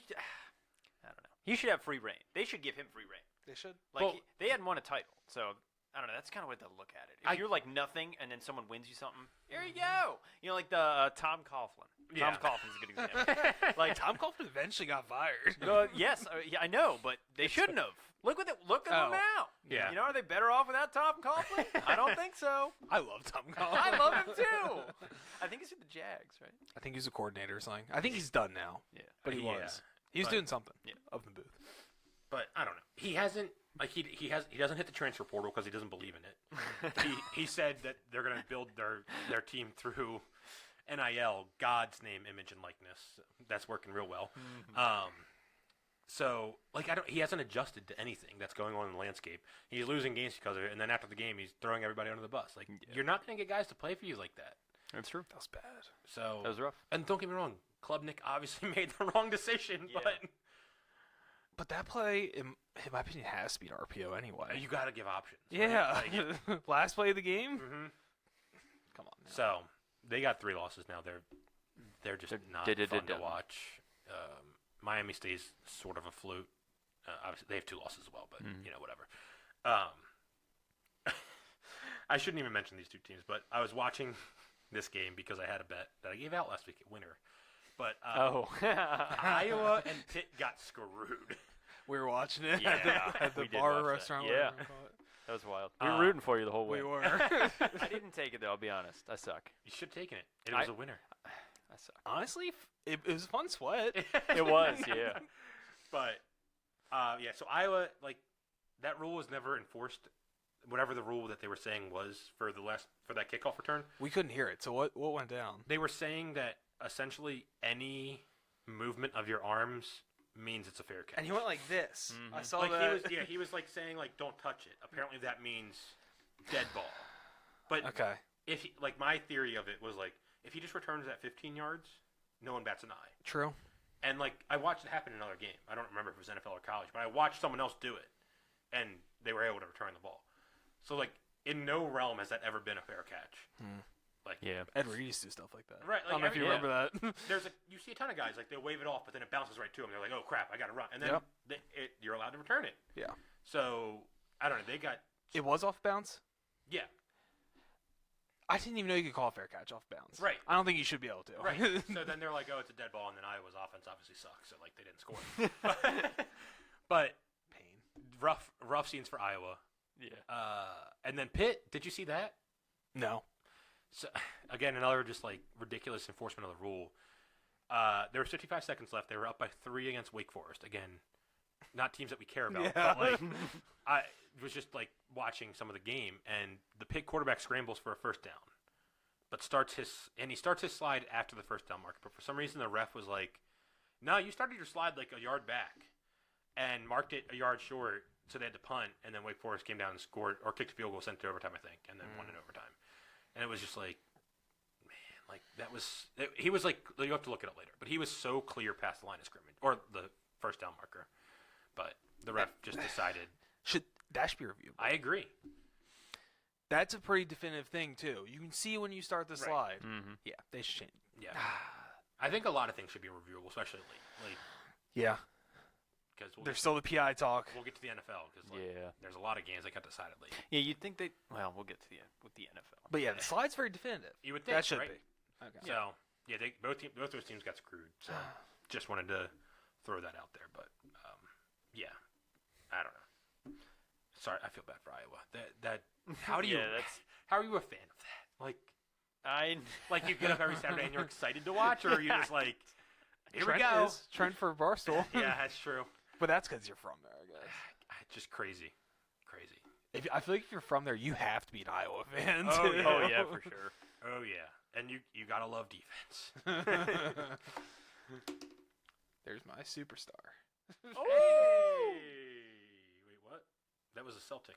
don't know. He should have free reign. They should give him free reign. They should. Like Well- they hadn't won a title, so I don't know. That's kind of what they'll look at it. If you're like nothing, and then someone wins you something, here you go. You know, like the Tom Coughlin. Yeah. Tom Coughlin's a good example. Like Tom Coughlin eventually got fired. Yes, yeah, I know, but they shouldn't have. Look at them now. Yeah. You know, are they better off without Tom Coughlin? I don't think so. I love Tom Coughlin. I love him too. I think he's with the Jags, right? I think he's a coordinator or something. I think he's done now. Yeah. But he Yeah. was. He was But- doing something. Yeah. Up in the booth. But I don't know. He hasn't like he doesn't hit the transfer portal because he doesn't believe in it. he said that they're going to build their team through NIL, God's name, image, and likeness. That's working real well. So like he hasn't adjusted to anything that's going on in the landscape. He's losing games because of it, and then after the game, he's throwing everybody under the bus. Like you're not going to get guys to play for you like that. That's true. That was bad. So That was rough. And don't get me wrong, Klubnik obviously made the wrong decision, Yeah. but But that play, in my opinion, has to be an RPO anyway. You got to give options. Yeah. Right? Like, Last play of the game? mm-hmm. Come on now. So, they got 3 losses now. They're just not fun to watch. Miami stays sort of afloat. Obviously, they have 2 losses as well, but, whatever. I shouldn't even mention these 2 teams, but I was watching this game because I had a bet that I gave out last week at winner. But Iowa and Pitt got screwed. We were watching it Yeah, at the we did bar or watch that. restaurant. Yeah. whatever you call it. That was wild. We were rooting for you the whole way. We were. I didn't take it, though. I'll be honest. I suck. You should have taken it. It was a winner. I suck. Honestly, it was a fun sweat. It was, yeah. But, so Iowa, that rule was never enforced. Whatever the rule that they were saying was for that kickoff return. We couldn't hear it. So what went down? They were saying that essentially any movement of your arms means it's a fair catch. And he went like this. Mm-hmm. I saw that. He was saying don't touch it. Apparently that means dead ball. But Okay. if he, my theory of it was if he just returns at 15 yards, no one bats an eye. True. And I watched it happen in another game. I don't remember if it was NFL or college, but I watched someone else do it, and they were able to return the ball. So in no realm has that ever been a fair catch. Yeah. Ed Reed used to do stuff like that. Right. I don't know if you remember that. You see a ton of guys they'll wave it off, but then it bounces right to them. They're like, oh crap, I got to run, and then Yep. you're allowed to return it. Yeah. So I don't know. They got It was off bounds? yeah. I didn't even know you could call a fair catch off bounds. Right. I don't think you should be able to. Right. So then they're like, oh, it's a dead ball, and then Iowa's offense obviously sucks, so they didn't score. But Pain. rough scenes for Iowa. Yeah. And then Pitt, did you see that? No. So again, another just ridiculous enforcement of the rule. There was 55 seconds left. They were up by 3 against Wake Forest. Again, not teams that we care about. Yeah. But I was just watching some of the game, and the Pitt quarterback scrambles for a first down, but he starts his slide after the first down marker. But for some reason, the ref was like, "No, you started your slide a yard back, and marked it a yard short." So they had to punt, and then Wake Forest came down and scored, or kicked a field goal, sent it to overtime, I think, and then won in overtime. And it was just that was – he was you have to look it up later, but he was so clear past the line of scrimmage, or the first down marker. But the ref just decided – That should be reviewed. I agree. That's a pretty definitive thing, too. You can see when you start the slide. Mm-hmm. Yeah, they should change. Yeah. I think a lot of things should be reviewable, especially late. Yeah. Because There's still the PI talk. we'll get to the NFL because Yeah. there's a lot of games that got decided late. Yeah, you'd think they. Well, we'll get to with the NFL. But yeah, the slide's very definitive. You would think, That should right? be. Okay. So both those teams got screwed. So just wanted to throw that out there. But yeah, I don't know. Sorry, I feel bad for Iowa. That how do you how are you a fan of that? You get up every Saturday and you're excited to watch, or are you just here we go? Trent for Barstool. Yeah, that's true. But that's because you're from there, I guess. Just crazy. I feel like if you're from there, you have to be an Iowa fan. Oh, too. yeah. Oh yeah, for sure. Oh yeah, and you gotta love defense. There's my superstar. Hey! Wait, what? That was a Celtic.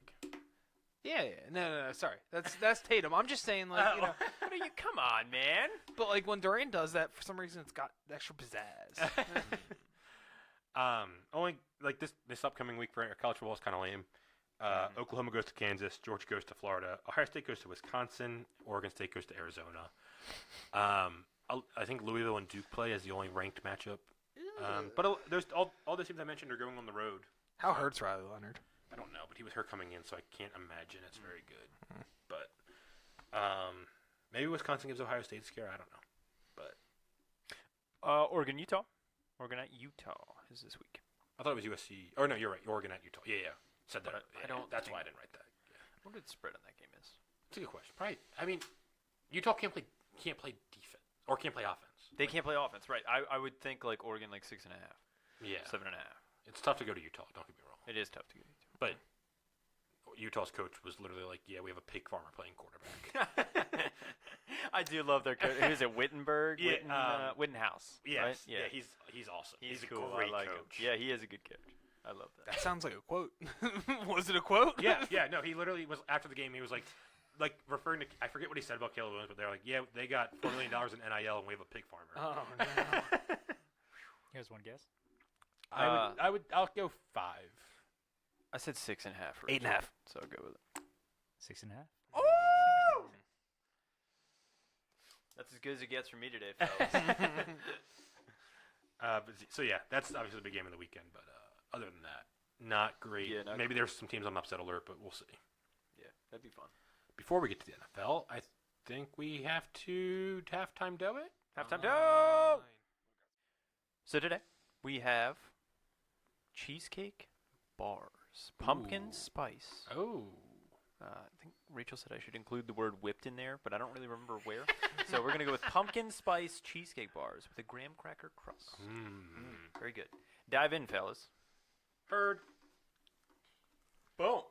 Yeah. No. Sorry, that's Tatum. I'm just saying, What are you? Come on, man. But when Durant does that, for some reason, it's got extra pizzazz. Only this upcoming week for college football is kind of lame. Oklahoma goes to Kansas, Georgia goes to Florida, Ohio State goes to Wisconsin, Oregon State goes to Arizona. I think Louisville and Duke play as the only ranked matchup. But there's all the teams I mentioned are going on the road. How hurts Riley Leonard? I don't know, but he was hurt coming in, so I can't imagine it's very good. But maybe Wisconsin gives Ohio State a scare. I don't know. But Oregon, Utah. Oregon at Utah is this week. I thought it was USC. Oh no, you're right. Oregon at Utah. Yeah. Said that. I don't. That's why I didn't write that. Yeah. What did the spread on that game is? It's a good question. Probably. I mean, Utah can't play defense or can't play offense. They can't play offense, right? I would think Oregon 6.5. Yeah. 7.5. It's tough to go to Utah. Don't get me wrong. It is tough to get to. But Utah's coach was literally like, "Yeah, we have a pig farmer playing quarterback." I do love their coach. Who is it? Wittenberg? Yeah, Wittenhouse. Yes. Right? Yeah. He's awesome. He's a cool. great I like coach. him. Yeah, he is a good coach. I love that. That sounds like a quote. Was it a quote? Yeah. No, he literally was after the game. He was like referring to, I forget what he said about Caleb Williams, but they're like, "Yeah, they got $4 million in NIL, and we have a pig farmer." Oh no. Here's one guess. I'll go 5. I said 6.5. 8.5. So I'll go with it. 6.5. Oh! That's as good as it gets from me today, fellas. So yeah, that's obviously the big game of the weekend. But other than that, not great. Yeah, Maybe there's some teams on upset alert, but we'll see. Yeah, that'd be fun. Before we get to the NFL, I think we have to halftime do it. Halftime dough! So today, we have cheesecake bars. Pumpkin Ooh. spice. Oh. I think Rachel said I should include the word whipped in there, but I don't really remember where. So we're going to go with pumpkin spice cheesecake bars with a graham cracker crust. Very good. Dive in, fellas. Bird. Boom.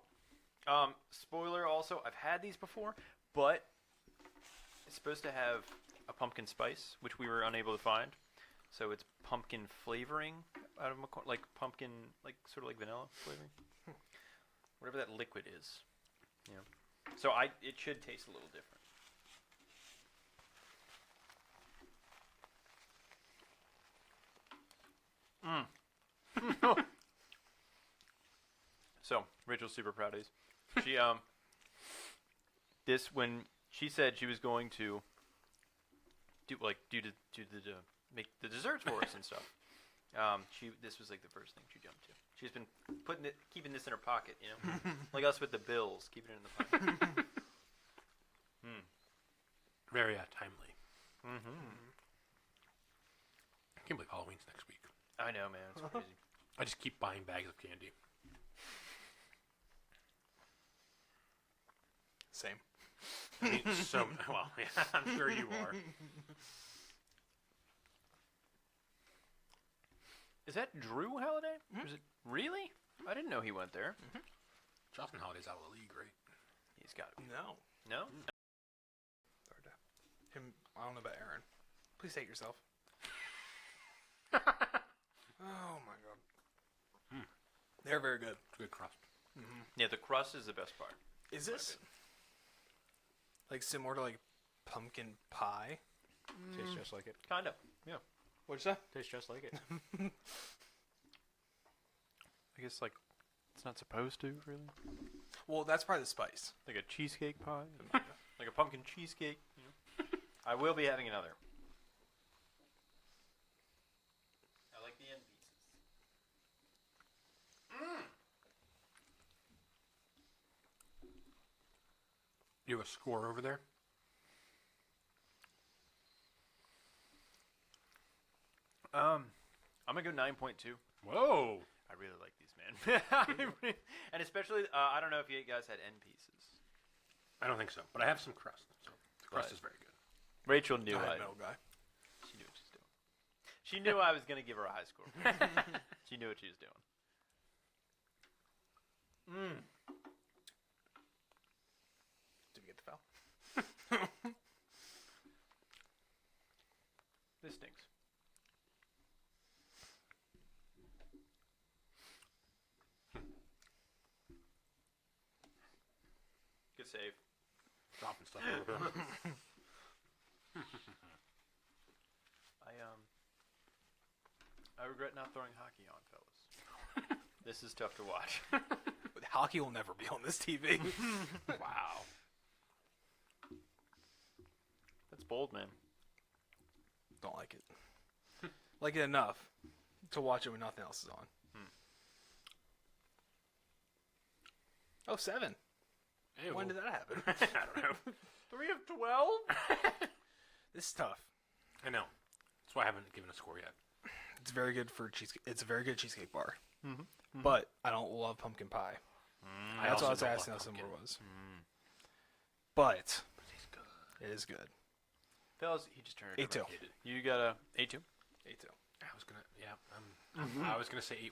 Spoiler also, I've had these before, but it's supposed to have a pumpkin spice, which we were unable to find. So it's pumpkin flavoring out of like pumpkin, like sort of like vanilla flavoring. Whatever that liquid is. Yeah. So it should taste a little different. So Rachel's super proud of these. She when she said she was going to make the desserts for us and stuff. This was like the first thing she jumped to. She's been keeping this in her pocket, you know, like us with the bills, keeping it in the pocket. Very timely. Mm-hmm. I can't believe Halloween's next week. I know, man. It's crazy. I just keep buying bags of candy. Same. I mean, well, yeah, I'm sure you are. Is that Drew Holiday? Is it really? I didn't know he went there. Justin Holiday's out of the league, right? He's got to be. No. No? Him. I don't know about Aaron. Please state yourself. Oh my god. They're very good. It's a good crust. Yeah, the crust is the best part. Is this like similar to like pumpkin pie? Tastes just like it. Kind of. Yeah. What'd you say? Tastes just like it. I guess like it's not supposed to really. Well, that's probably the spice. Like a cheesecake pie, like a pumpkin cheesecake. You know? I will be having another. I like the end pieces. You have a score over there? I'm gonna go 9.2. Whoa! I really like these, man. And especially, I don't know if you guys had end pieces. I don't think so, but I have some crust, so the crust is very good. Rachel knew I'm no guy. She knew what she was doing. She knew I was gonna give her a high score. She knew what she was doing. Did we get the foul? This stinks. Good save. Dropping stuff over here. I regret not throwing hockey on, fellas. This is tough to watch. But hockey will never be on this TV. Wow. That's bold, man. Don't like it. Like it enough to watch it when nothing else is on. Oh, 7. Hey, When did that happen? I don't know. 3 of 12? This is tough. I know. That's why I haven't given a score yet. It's very good for cheesecake. It's a very good cheesecake bar. But I don't love pumpkin pie. That's what I was asking how similar it was. But it is good. Fellas, he just turned it 8-2. You got a 8-2? 8-2. I was gonna, I was gonna say 8-1.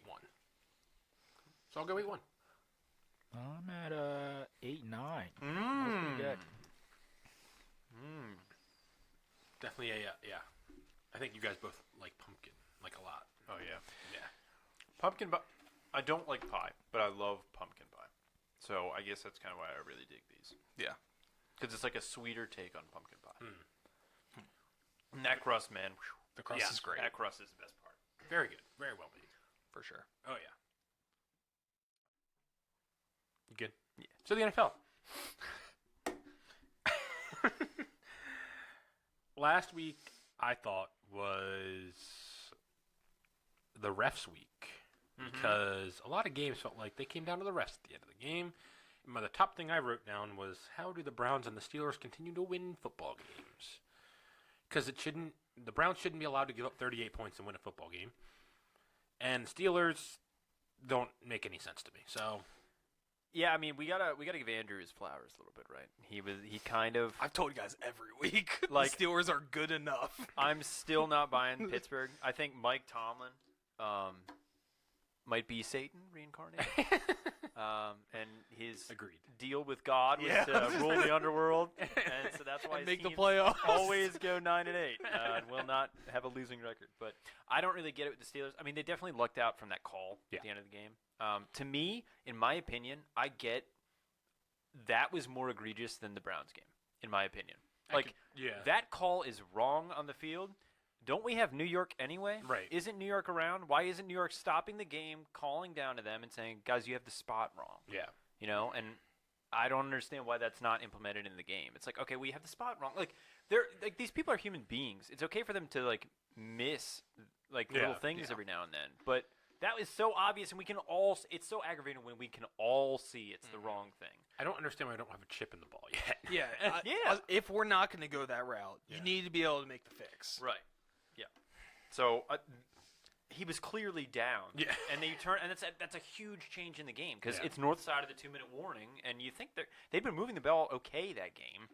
So I'll go 8-1. I'm at 8-9. That's pretty good. Definitely, yeah. I think you guys both like pumpkin, like a lot. Oh, yeah. Yeah. Pumpkin pie. I don't like pie, but I love pumpkin pie. So I guess that's kind of why I really dig these. Yeah. Because it's like a sweeter take on pumpkin pie. And that crust, man. The crust is great. That crust is the best part. Very good. Very well made. for sure. Oh yeah. You good? Yeah. So the NFL. Last week I thought was the refs week because a lot of games felt like they came down to the refs at the end of the game. And the top thing I wrote down was, how do the Browns and the Steelers continue to win football games? Because the Browns shouldn't be allowed to give up 38 points and win a football game. And Steelers don't make any sense to me. So, yeah, I mean, we gotta give Andrew his flowers a little bit, right? He kind of. I've told you guys every week, Like, the Steelers are good enough. I'm still not buying Pittsburgh. I think Mike Tomlin might be Satan reincarnated. And his agreed. deal with God was to rule the underworld, and so that's why And his make the teams playoffs. always go 9-8 and will not have a losing record. But I don't really get it with the Steelers. I mean, they definitely lucked out from that call at the end of the game. To me, in my opinion, I get that was more egregious than the Browns game, in my opinion. That call is wrong on the field. Don't we have New York anyway? Right. Isn't New York around? Why isn't New York stopping the game, calling down to them, and saying, guys, you have the spot wrong? Yeah. You know, and I don't understand why that's not implemented in the game. It's like, okay, we have the spot wrong. Like, these people are human beings. It's okay for them to miss little things every now and then. But that was so obvious, and we can all. It's so aggravating when we can all see it's the wrong thing. I don't understand why I don't have a chip in the ball yet. Yeah, if we're not going to go that route, you need to be able to make the fix. Right. Yeah. So he was clearly down. Yeah. And they turn, and that's a huge change in the game because it's north side of the 2-minute warning, and you think they've been moving the ball okay that game.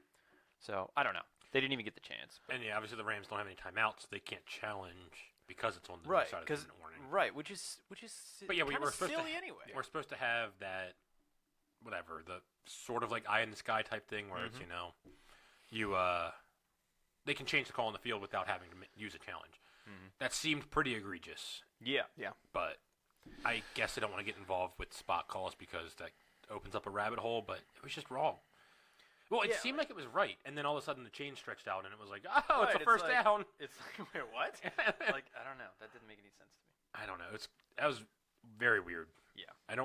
So I don't know. They didn't even get the chance. But. And obviously the Rams don't have any timeouts, so they can't challenge because it's on the north side of the 2-minute warning. Right, which is but yeah, we're supposed silly to, anyway. We're supposed to have that, whatever, the sort of eye in the sky type thing where it's they can change the call on the field without having to use a challenge. That seemed pretty egregious. Yeah. But I guess they don't want to get involved with spot calls because that opens up a rabbit hole, but it was just wrong. Well, it seemed like it was right, and then all of a sudden the chain stretched out, and it was like, oh, it's a first down. It's like, wait, what? I don't know. That didn't make any sense to me. I don't know. That was very weird. Yeah.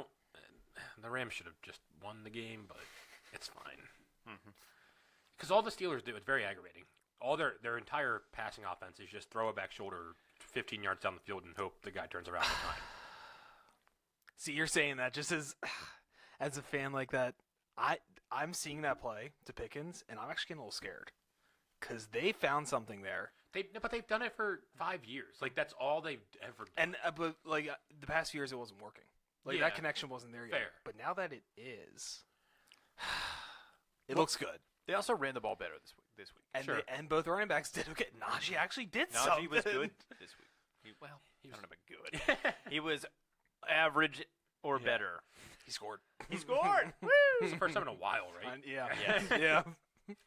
The Rams should have just won the game, but it's fine. Because all the Steelers do, it's very aggravating. All their entire passing offense is just throw a back shoulder 15 yards down the field and hope the guy turns around in time. See, you're saying that just as a fan like that, I'm seeing that play to Pickens, and I'm actually getting a little scared because they found something there. But they've done it for 5 years. That's all they've ever done. And but the past few years, it wasn't working. That connection wasn't there yet. Fair. But now that it is, it looks good. They also ran the ball better this week. And and both running backs did okay. Najee actually did something. Najee was good this week. He was not good. He was average or better. He scored. He scored. Woo! It's the first time in a while, right? Yeah.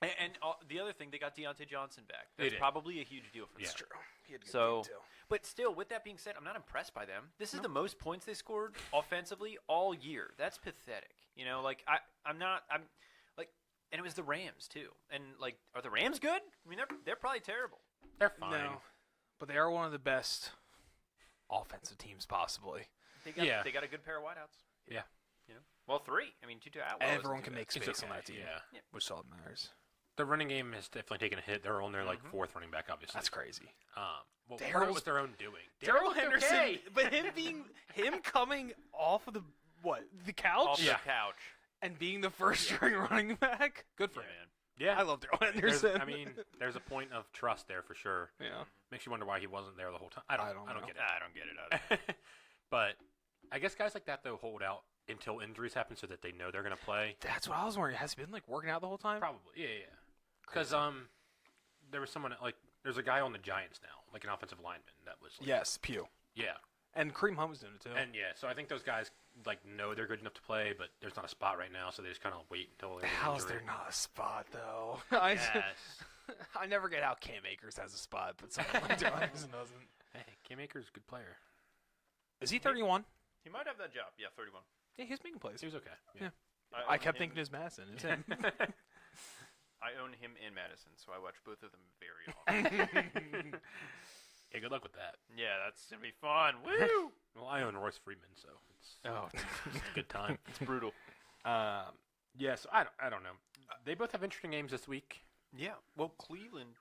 And the other thing, they got Deontay Johnson back. That's probably a huge deal for them. That's true. He had a good game too. But still, with that being said, I'm not impressed by them. This is the most points they scored offensively all year. That's pathetic. And it was the Rams too. And are the Rams good? I mean, they're probably terrible. They're fine. No, but they are one of the best offensive teams possibly. They got a good pair of wideouts. Yeah. Well, 3. I mean, Tutu Atwell. Everyone can make space on that team. Yeah. Which is all that matters. The running game has definitely taken a hit. They're on their fourth running back, obviously. That's crazy. Part of it was their own doing. Darrell Henderson, but him coming off of the couch? Off the couch. And being the first string running back? Good for him. Man. Yeah. I love Darrell Henderson. There's a point of trust there for sure. Yeah. Makes you wonder why he wasn't there the whole time. I don't get it. I don't get it either. But I guess guys like that, though, hold out until injuries happen so that they know they're going to play. That's what I was wondering. Has he been working out the whole time? Probably. Yeah. Because there was someone there's a guy on the Giants now, an offensive lineman that was yes, Pugh. Yeah. And Kareem Hunt was doing it too. And so I think those guys know they're good enough to play, but there's not a spot right now, so they just kind of wait until there's How's there not a spot though? I never get how Cam Akers has a spot, but someone like Darrell Henderson doesn't. Hey, Cam Akers is a good player. Is he 31? He might have that job. Yeah, 31. Yeah, he was making plays. He was okay. Yeah. I kept thinking it was Madison. It's him. I own him and Madison, so I watch both of them very often. Yeah, good luck with that. Yeah, that's going to be fun. Woo! Well, I own Royce Freeman, so it's a good time. It's brutal. Yeah, so I don't know. They both have interesting games this week. Yeah. Well, Cleveland.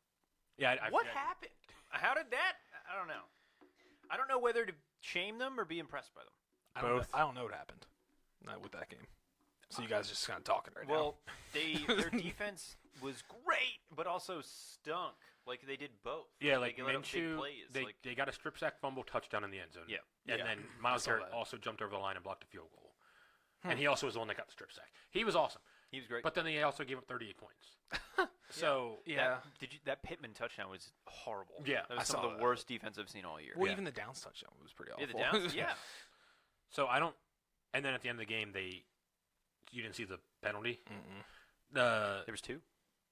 Yeah, What happened? How did that? I don't know. I don't know whether to shame them or be impressed by them. Both. I don't know what happened with that game. So you guys are just kind of talking right now. Well, their defense was great, but also stunk. Like they did both. Yeah, like they let up big Minshew, plays. they got a strip sack fumble touchdown in the end zone. Yeah. And Yeah. then Miles saw Garrett that. also jumped over the line and blocked a field goal. And he also was the one that got the strip sack. He was awesome. He was great. But then they also gave up 38 points. So, yeah. That Pittman touchdown was horrible. Yeah, that was I some saw of the that. worst defense I've seen all year. Well, Yeah. even the Downs touchdown was pretty awful. Yeah, the Downs. Yeah. so I don't. And then at the end of the game, you didn't see the penalty. Mm-mm. The There was two.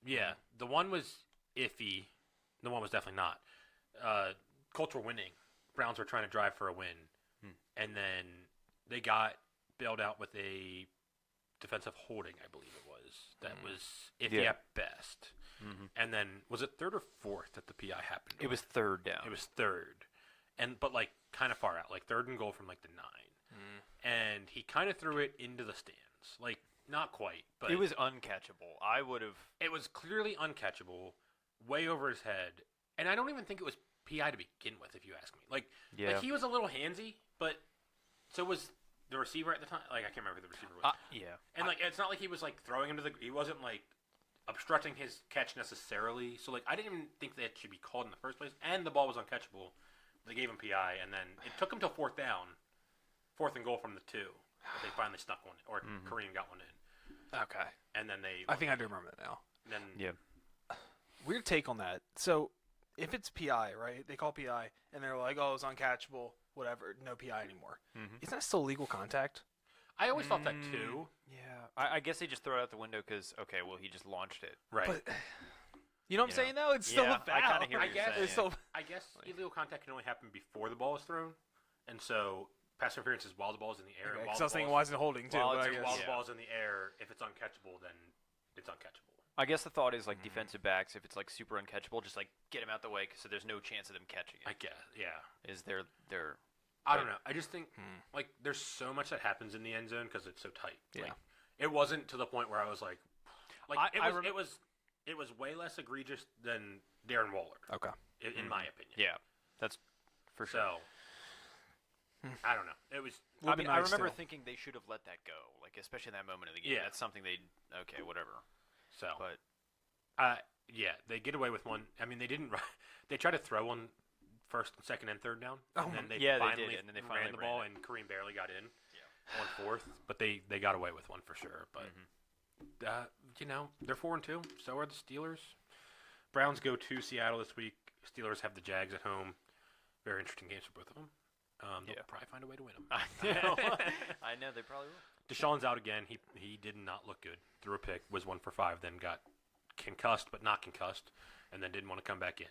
Yeah, the one was iffy. The one was definitely not. Colts were winning. Browns were trying to drive for a win. And then they got bailed out with a defensive holding, I believe it was. That was iffy at best. Mm-hmm. And then, was it third or fourth that the PI happened? It was third down. It was third. But like kind of far out, like third and goal from like the 9. And he kind of threw it into the stands. Like, not quite, but It was uncatchable. I would have. it was clearly uncatchable, way over his head. And I don't even think it was PI to begin with, if you ask me. Like he was a little handsy, but so was the receiver at the time. Like, I can't remember who the receiver was. Yeah. And like, it's not like he was like throwing him to he wasn't like obstructing his catch necessarily. So like, I didn't even think that should be called in the first place. And the ball was uncatchable. They gave him PI, and then it took him till fourth and goal from the 2. But they finally snuck one, or Kareem got one in. Okay. And then they. I think I do remember that now. Then Weird take on that. So, if it's PI, right? They call PI, and they're like, "Oh, it's uncatchable, whatever, no PI anymore." Isn't that still legal contact? I always thought that too. Yeah. I guess they just throw it out the window because well, he just launched it. Right. But you know what I'm Yeah. saying, though? It's still Yeah, a foul. I kinda hear what I you're guess saying. It's still, I guess illegal contact can only happen before the ball is thrown, and so pass interference is while the ball is in the air. okay, While 'cause I was thinking, why is it holding too? While But I it's in- guess. while the ball is in the air, if it's uncatchable, then it's uncatchable. I guess the thought is like defensive backs, if it's like super uncatchable, just like get him out the way so there's no chance of them catching it. I guess, yeah. Is their I don't know. I just think like there's so much that happens in the end zone because it's so tight. Yeah. Like, it wasn't to the point where I was like it was way less egregious than Darren Waller, Okay. in my opinion. Yeah, that's for sure. So I don't know. It was. I Would've mean, been I nice remember still. thinking they should have let that go, like especially in that moment of the game. Yeah. That's something okay, whatever. So, But yeah, they get away with one. I mean, they didn't. They tried to throw one first, second, and third down, Oh and then they yeah, they finally did, and then they ran finally the ran ball, it. and Kareem barely got in on fourth. But they got away with one for sure. But they're 4-2. So are the Steelers. Browns go to Seattle this week. Steelers have the Jags at home. Very interesting games for both of them. They'll probably find a way to win them. I know they probably will. Deshaun's out again. He did not look good. Threw a pick, was 1 for 5, then got concussed but not concussed, and then didn't want to come back in.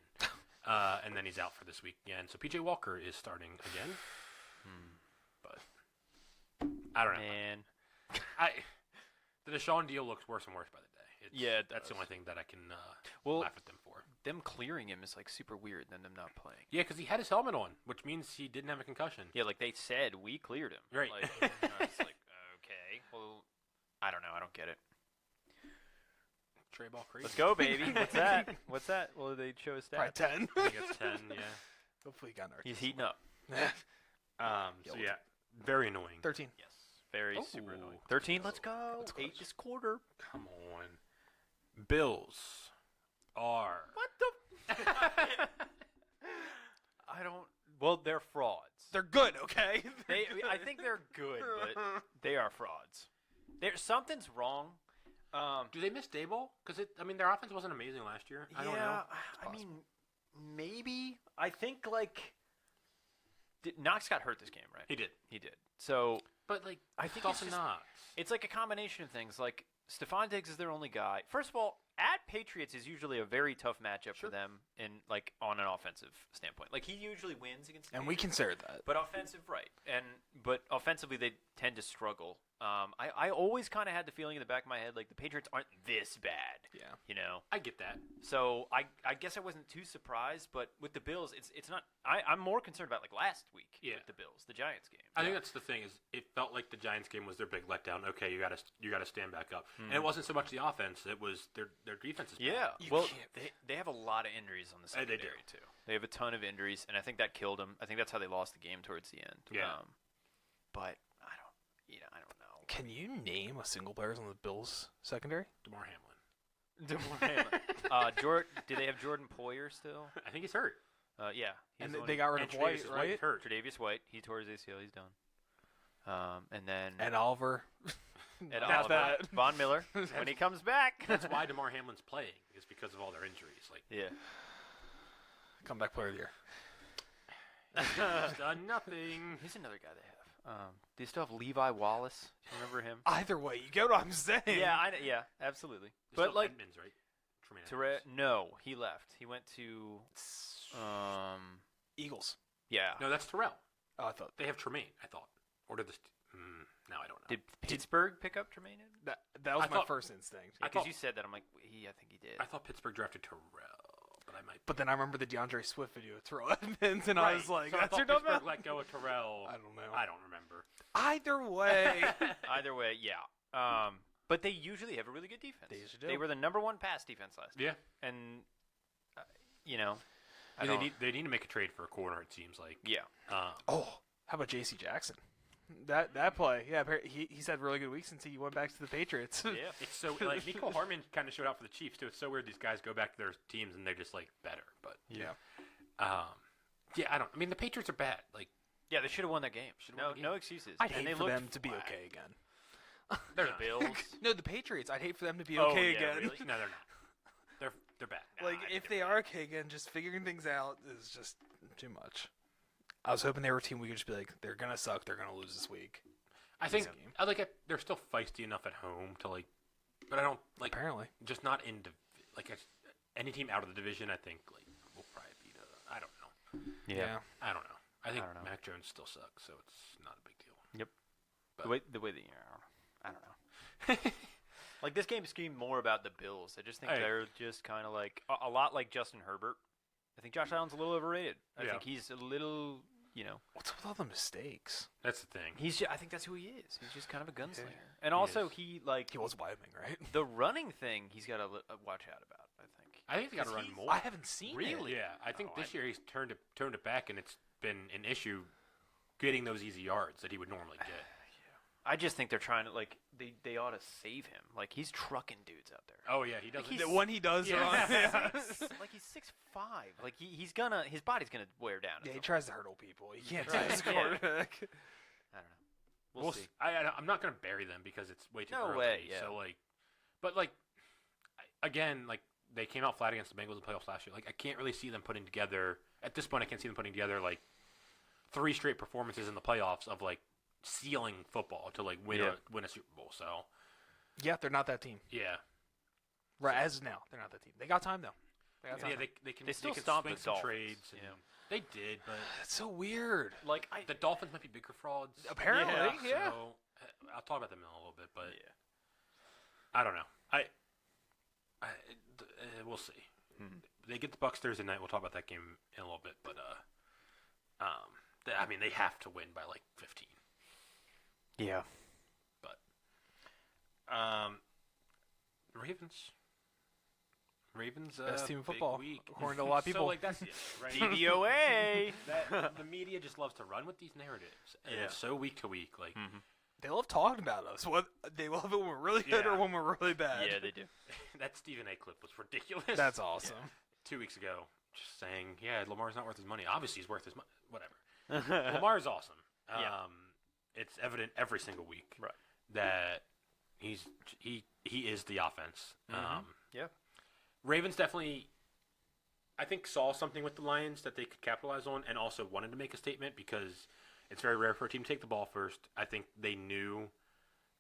And then he's out for this week again. So P.J. Walker is starting again. But I don't know. Man, The Deshaun deal looks worse and worse by the day. Yeah, it that's the does. only thing that I can Well- laugh at them for. them clearing him is like super weird, than them not playing. Yeah, because he had his helmet on, which means he didn't have a concussion. Yeah, like they said, we cleared him. Right. Like, it's like okay, well, I don't know, I don't get it. Trey ball crazy. Let's go, baby. What's that? What's that? Well, they show us Probably that. 10. I think it's 10, yeah. Hopefully he got an He's heating up. So yeah, very annoying. 13. Yes, very Oh. super annoying. 13. Let's go. That's 8 close. this quarter. Come on. Bills are. What the? I don't. Well, they're frauds. They're good, okay? I think they're good, but they are frauds. Something's wrong. Do they miss Dayball? Because their offense wasn't amazing last year. I don't know. I mean, maybe. I think Knox got hurt this game, right? He did. He did. So But like, I think Dawson it's just- Knox. it's like a combination of things. Like Stephon Diggs is their only guy. First of all, at Patriots is usually a very tough matchup for them, in like on an offensive standpoint. Like he usually wins against. The And we Patriots. considered that. But offensive, right? But offensively, they tend to struggle. I always kind of had the feeling in the back of my head like the Patriots aren't this bad. Yeah. You know. I get that. So I guess I wasn't too surprised, but with the Bills, it's not. I'm more concerned about like last week with the Bills, the Giants game. I think that's the thing is it felt like the Giants game was their big letdown. Okay, you gotta stand back up, and it wasn't so much the offense; it was their defense. Is bad. Yeah. Well, they have a lot of injuries on the secondary too. They have a ton of injuries, and I think that killed them. I think that's how they lost the game towards the end. Yeah. But I don't know. Can you name a single player on the Bills secondary? DeMar Hamlin. Do they have Jordan Poyer still? I think he's hurt. Yeah. And they got rid of White, right? Hurt. Tre'Davious White. He tore his ACL. He's done. And then And Oliver. Oliver. Von Miller. When he comes back. That's why DeMar Hamlin's playing is because of all their injuries. Like Comeback player of the year. he's done nothing. He's another guy they have. Do you still have Levi Wallace? Do you remember him? Either way, you get what I'm saying. Yeah, absolutely. There's But still like Edmonds, right? No, he left. He went to Eagles. yeah. No, that's Terrell. Oh, I thought They have Tremaine, I thought. Or did now I don't know. Did Pittsburgh pick up Tremaine? that was I my thought- first instinct. I Because thought- you said that, I'm like, I think he did. I thought Pittsburgh drafted Terrell, but I might. But then I remember the DeAndre Swift video of Terrell Edmonds, and I was like, so "That's I your thought Pittsburgh dumbass." let go of Terrell. I don't know. I don't remember. Either way, Either way, yeah. But they usually have a really good defense. They usually do. They were the number one pass defense last year. Yeah. And, They need to make a trade for a corner. It seems like. Yeah. how about J.C. Jackson? That play, yeah, he's had really good weeks since he went back to the Patriots. Yeah. It's so like Nico Harman kind of showed out for the Chiefs too. It's so weird these guys go back to their teams and they're just like better. But Yeah. I mean the Patriots are bad. Like Yeah, they should have won that game. won the game. No excuses. I'd And hate they for looked them to be flat. okay again. they're The not. Bills. No, the Patriots. I'd hate for them to be Oh, okay yeah, again. really? No, they're not. They're bad. Like if they are okay again, just figuring things out is just too much. I was hoping they were a team we could just be like, they're gonna suck, they're gonna lose this week. I think Easy game. I like it. They're still feisty enough at home to like, but I don't like Apparently, just not in any team out of the division. I think like will probably beat. I don't know. Yeah. I don't know. I think don't know. Mac Jones still sucks, so it's not a big deal. Yep. But- The way I don't know. Like this game screamed more about the Bills. I just think Hey. they're just kind of like a lot like Justin Herbert. I think Josh Allen's a little overrated. I Yeah. think he's a little, what's with all the mistakes? That's the thing. I think that's who he is. He's just kind of a gunslinger. And also is. he was Wyoming, right? the running thing he's got to watch out about, I think. I think they got to run he's- more. I haven't seen Really? it. Yeah, I think Oh, this year he's turned it back, and it's been an issue getting those easy yards that he would normally get. I just think they're trying to they ought to save him. Like he's trucking dudes out there. Oh yeah, he does. Like, The one he does Yeah. run. Like he's 6'5". Like his body's gonna wear down. at Yeah, he some tries to hurdle people. He can't Right, do his yeah. quarterback. I don't know. We'll see. I'm not going to bury them because it's way too No early. way, yeah. So but again, they came out flat against the Bengals in the playoffs last year. Like I can't really see them putting together at this point. I can't see them putting together like 3 straight performances in the playoffs of like sealing football to like win a Super Bowl. So Yeah, they're not that team. yeah, Right as of now, they're not that team. They got time though. They got time. yeah, they can They still can stomped swing the some Dolphins, trades. And yeah. They did, but That's so weird. Like the Dolphins might be bigger frauds. Apparently, yeah. So I'll talk about them in a little bit, but Yeah. I don't know. We'll see. They get the Bucks Thursday night. We'll talk about that game in a little bit, but they have to win by like 15. Yeah. But Ravens Best team in big football, week. according to a lot of people. So like that's it, right? DVOA. The media just loves to run with these narratives, and Yeah. it's so week to week. Like They love talking about us. What they love it when we're really good or Yeah. when we're really bad. Yeah, they do. that Stephen A. clip was ridiculous. That's awesome. 2 weeks ago, just saying, yeah, Lamar's not worth his money. Obviously, he's worth his money. Whatever. Lamar's awesome. Yeah. It's evident every single week Right. that he is the offense. Yeah. Ravens definitely, I think, saw something with the Lions that they could capitalize on, and also wanted to make a statement because it's very rare for a team to take the ball first. I think they knew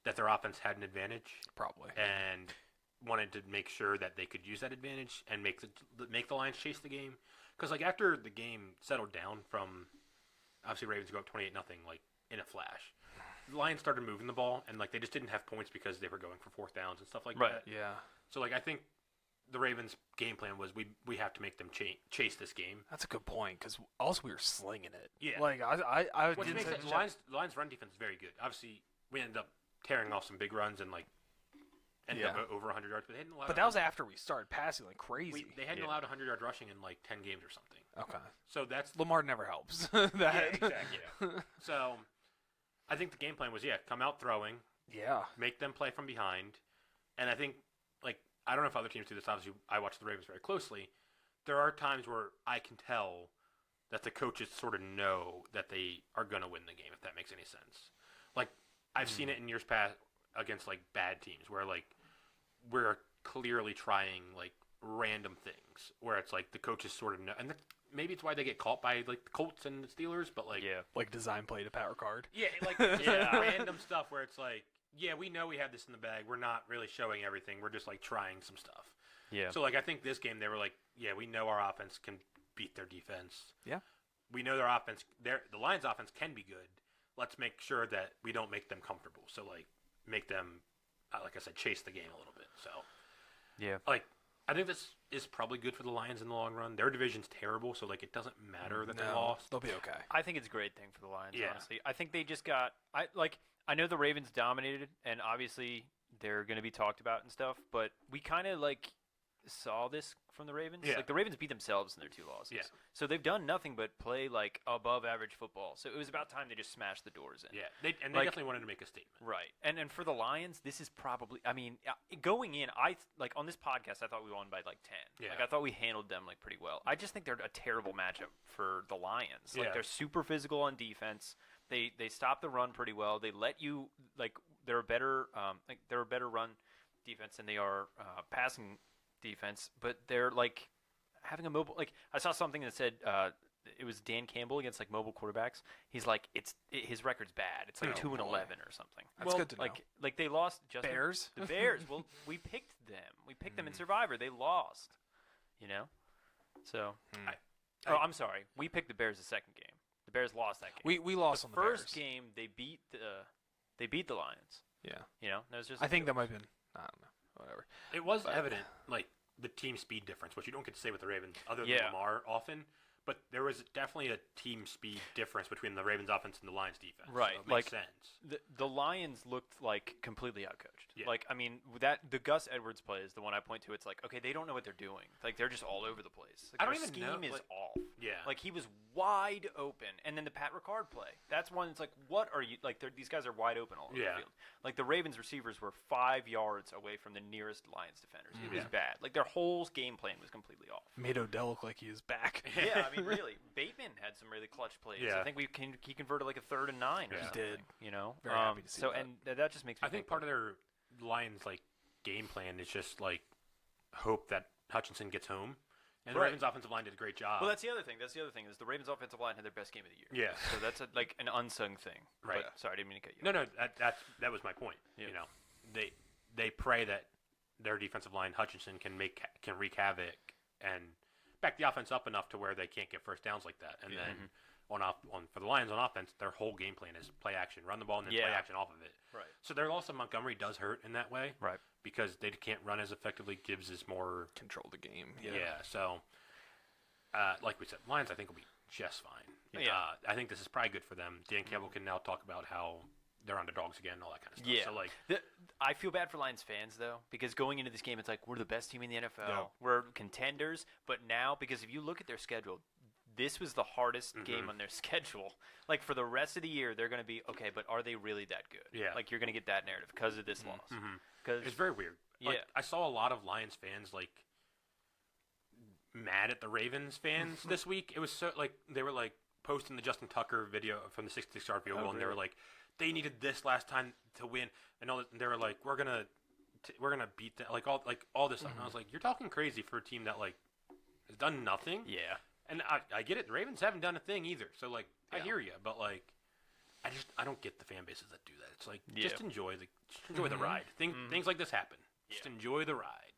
that their offense had an advantage, Probably. and wanted to make sure that they could use that advantage and make the Lions chase the game. Because like after the game settled down from, obviously Ravens go up 28-0 like in a flash. the Lions started moving the ball, and like they just didn't have points because they were going for fourth downs and stuff like Right. that. Yeah. So like I think the Ravens' game plan was we have to make them chase this game. That's a good point because also we were slinging it. Yeah. Like I Which didn't makes say it, the Lions' run defense is very good. Obviously, we ended up tearing off some big runs and like ended up over 100 yards, but they hadn't allowed. But that was after we started passing like crazy. They hadn't allowed 100 yard rushing in like 10 games or something. Okay. So that's Lamar never helps. yeah, exactly. Yeah. So I think the game plan was come out throwing, Yeah. make them play from behind, and I think like I don't know if other teams do this. Obviously, I watch the Ravens very closely. There are times where I can tell that the coaches sort of know that they are going to win the game, if that makes any sense. Like I've seen it in years past against like bad teams where like we're clearly trying like random things where it's like the coaches sort of know, and maybe it's why they get caught by like the Colts and the Steelers, but like Like design play to power card. yeah, like random stuff where it's like we know we have this in the bag. We're not really showing everything. We're just like trying some stuff. Yeah. So like I think this game they were like we know our offense can beat their defense. Yeah. We know their offense. The Lions' offense can be good. Let's make sure that we don't make them comfortable. So like make them, like I said, chase the game a little bit. So Yeah. like I think this is probably good for the Lions in the long run. Their division's terrible, so like it doesn't matter that they lost. They'll be okay. I think it's a great thing for the Lions, Yeah. honestly. I think they just got I know the Ravens dominated, and obviously they're going to be talked about and stuff, but we kind of like saw this from the Ravens. Yeah. Like the Ravens beat themselves in their 2 losses. Yeah. So they've done nothing but play like above average football. So it was about time they just smashed the doors in. Yeah, they Like- definitely wanted to make a statement. Right. And for the Lions, this is probably going in, on this podcast I thought we won by like 10. Yeah. Like I thought we handled them like pretty well. I just think they're a terrible matchup for the Lions. Like Yeah. they're super physical on defense. They stop the run pretty well. They let you they're a better run defense than they are passing defense, but they're like having a mobile I saw something that said it was Dan Campbell against like mobile quarterbacks. He's like his record's bad. It's like 2-11 or something. That's good to know. Like they lost just Bears? The Bears. Well, we picked them. We picked them in Survivor. They lost. You know? So I'm sorry. We picked the Bears the second game. The Bears lost that game. We lost the on the first Bears. game they beat the Lions. Yeah. You know? That was just I think that might have been I don't know. Whatever. It was evident, like the team speed difference, which you don't get to say with the Ravens other than Yeah. Lamar often. But there was definitely a team speed difference between the Ravens offense and the Lions defense. Right, So it makes like, sense. The Lions looked like completely outcoached. Yeah. Like I mean the Gus Edwards play is the one I point to. It's like okay, they don't know what they're doing. Like they're just all over the place. Like, I don't their even scheme know, is like- off. Yeah. Like he was wide open, and then the Pat Ricard play. That's one. It's like what are you like? These guys are wide open all over Yeah. the field. Like the Ravens receivers were 5 yards away from the nearest Lions defenders. It was Yeah. bad. Like their whole game plan was completely off. Made Odell look like he is back. Yeah, I mean, really, Bateman had some really clutch plays. Yeah. I think he converted like a 3rd and 9 or Yeah. He something. did. You know, Very happy to see so that. and that just makes me. I think part of their Lions like game plan is just like hope that Hutchinson gets home, and the Right. Ravens offensive line did a great job. Well, that's the other thing. Is the Ravens' offensive line had their best game of the year. Yeah. So that's like an unsung thing. Right. But, sorry, I didn't mean to cut you. No, that was my point. Yeah. You know, they pray that their defensive line Hutchinson can wreak havoc and back the offense up enough to where they can't get first downs like that. And then for the Lions on offense, their whole game plan is play action, run the ball, and then play Yeah. action off of it. Right. So their loss of Montgomery does hurt in that way. Right. Because they can't run as effectively. Gibbs is more. Control the game. Yeah. So, like we said, Lions I think will be just fine. Yeah. I think this is probably good for them. Dan Campbell can now talk about how they're underdogs again, and all that kind of stuff. Yeah. So like, I feel bad for Lions fans though, because going into this game, it's like we're the best team in the NFL. Yeah. We're contenders, but now because if you look at their schedule, this was the hardest game on their schedule. Like for the rest of the year, they're going to be okay, but are they really that good? Yeah. Like you're going to get that narrative because of this loss. Because it's very weird. Like, Yeah. I saw a lot of Lions fans like mad at the Ravens fans this week. It was so like they were like posting the Justin Tucker video from the 66-yard field goal, and they were like, they needed this last time to win, and all. And they were like, we're gonna beat them, like all this stuff. And I was like, you're talking crazy for a team that like has done nothing. yeah. And I get it. The Ravens haven't done a thing either. So like I hear you, but like I don't get the fan bases that do that. It's like just enjoy the ride. Things like this happen. Just enjoy the ride.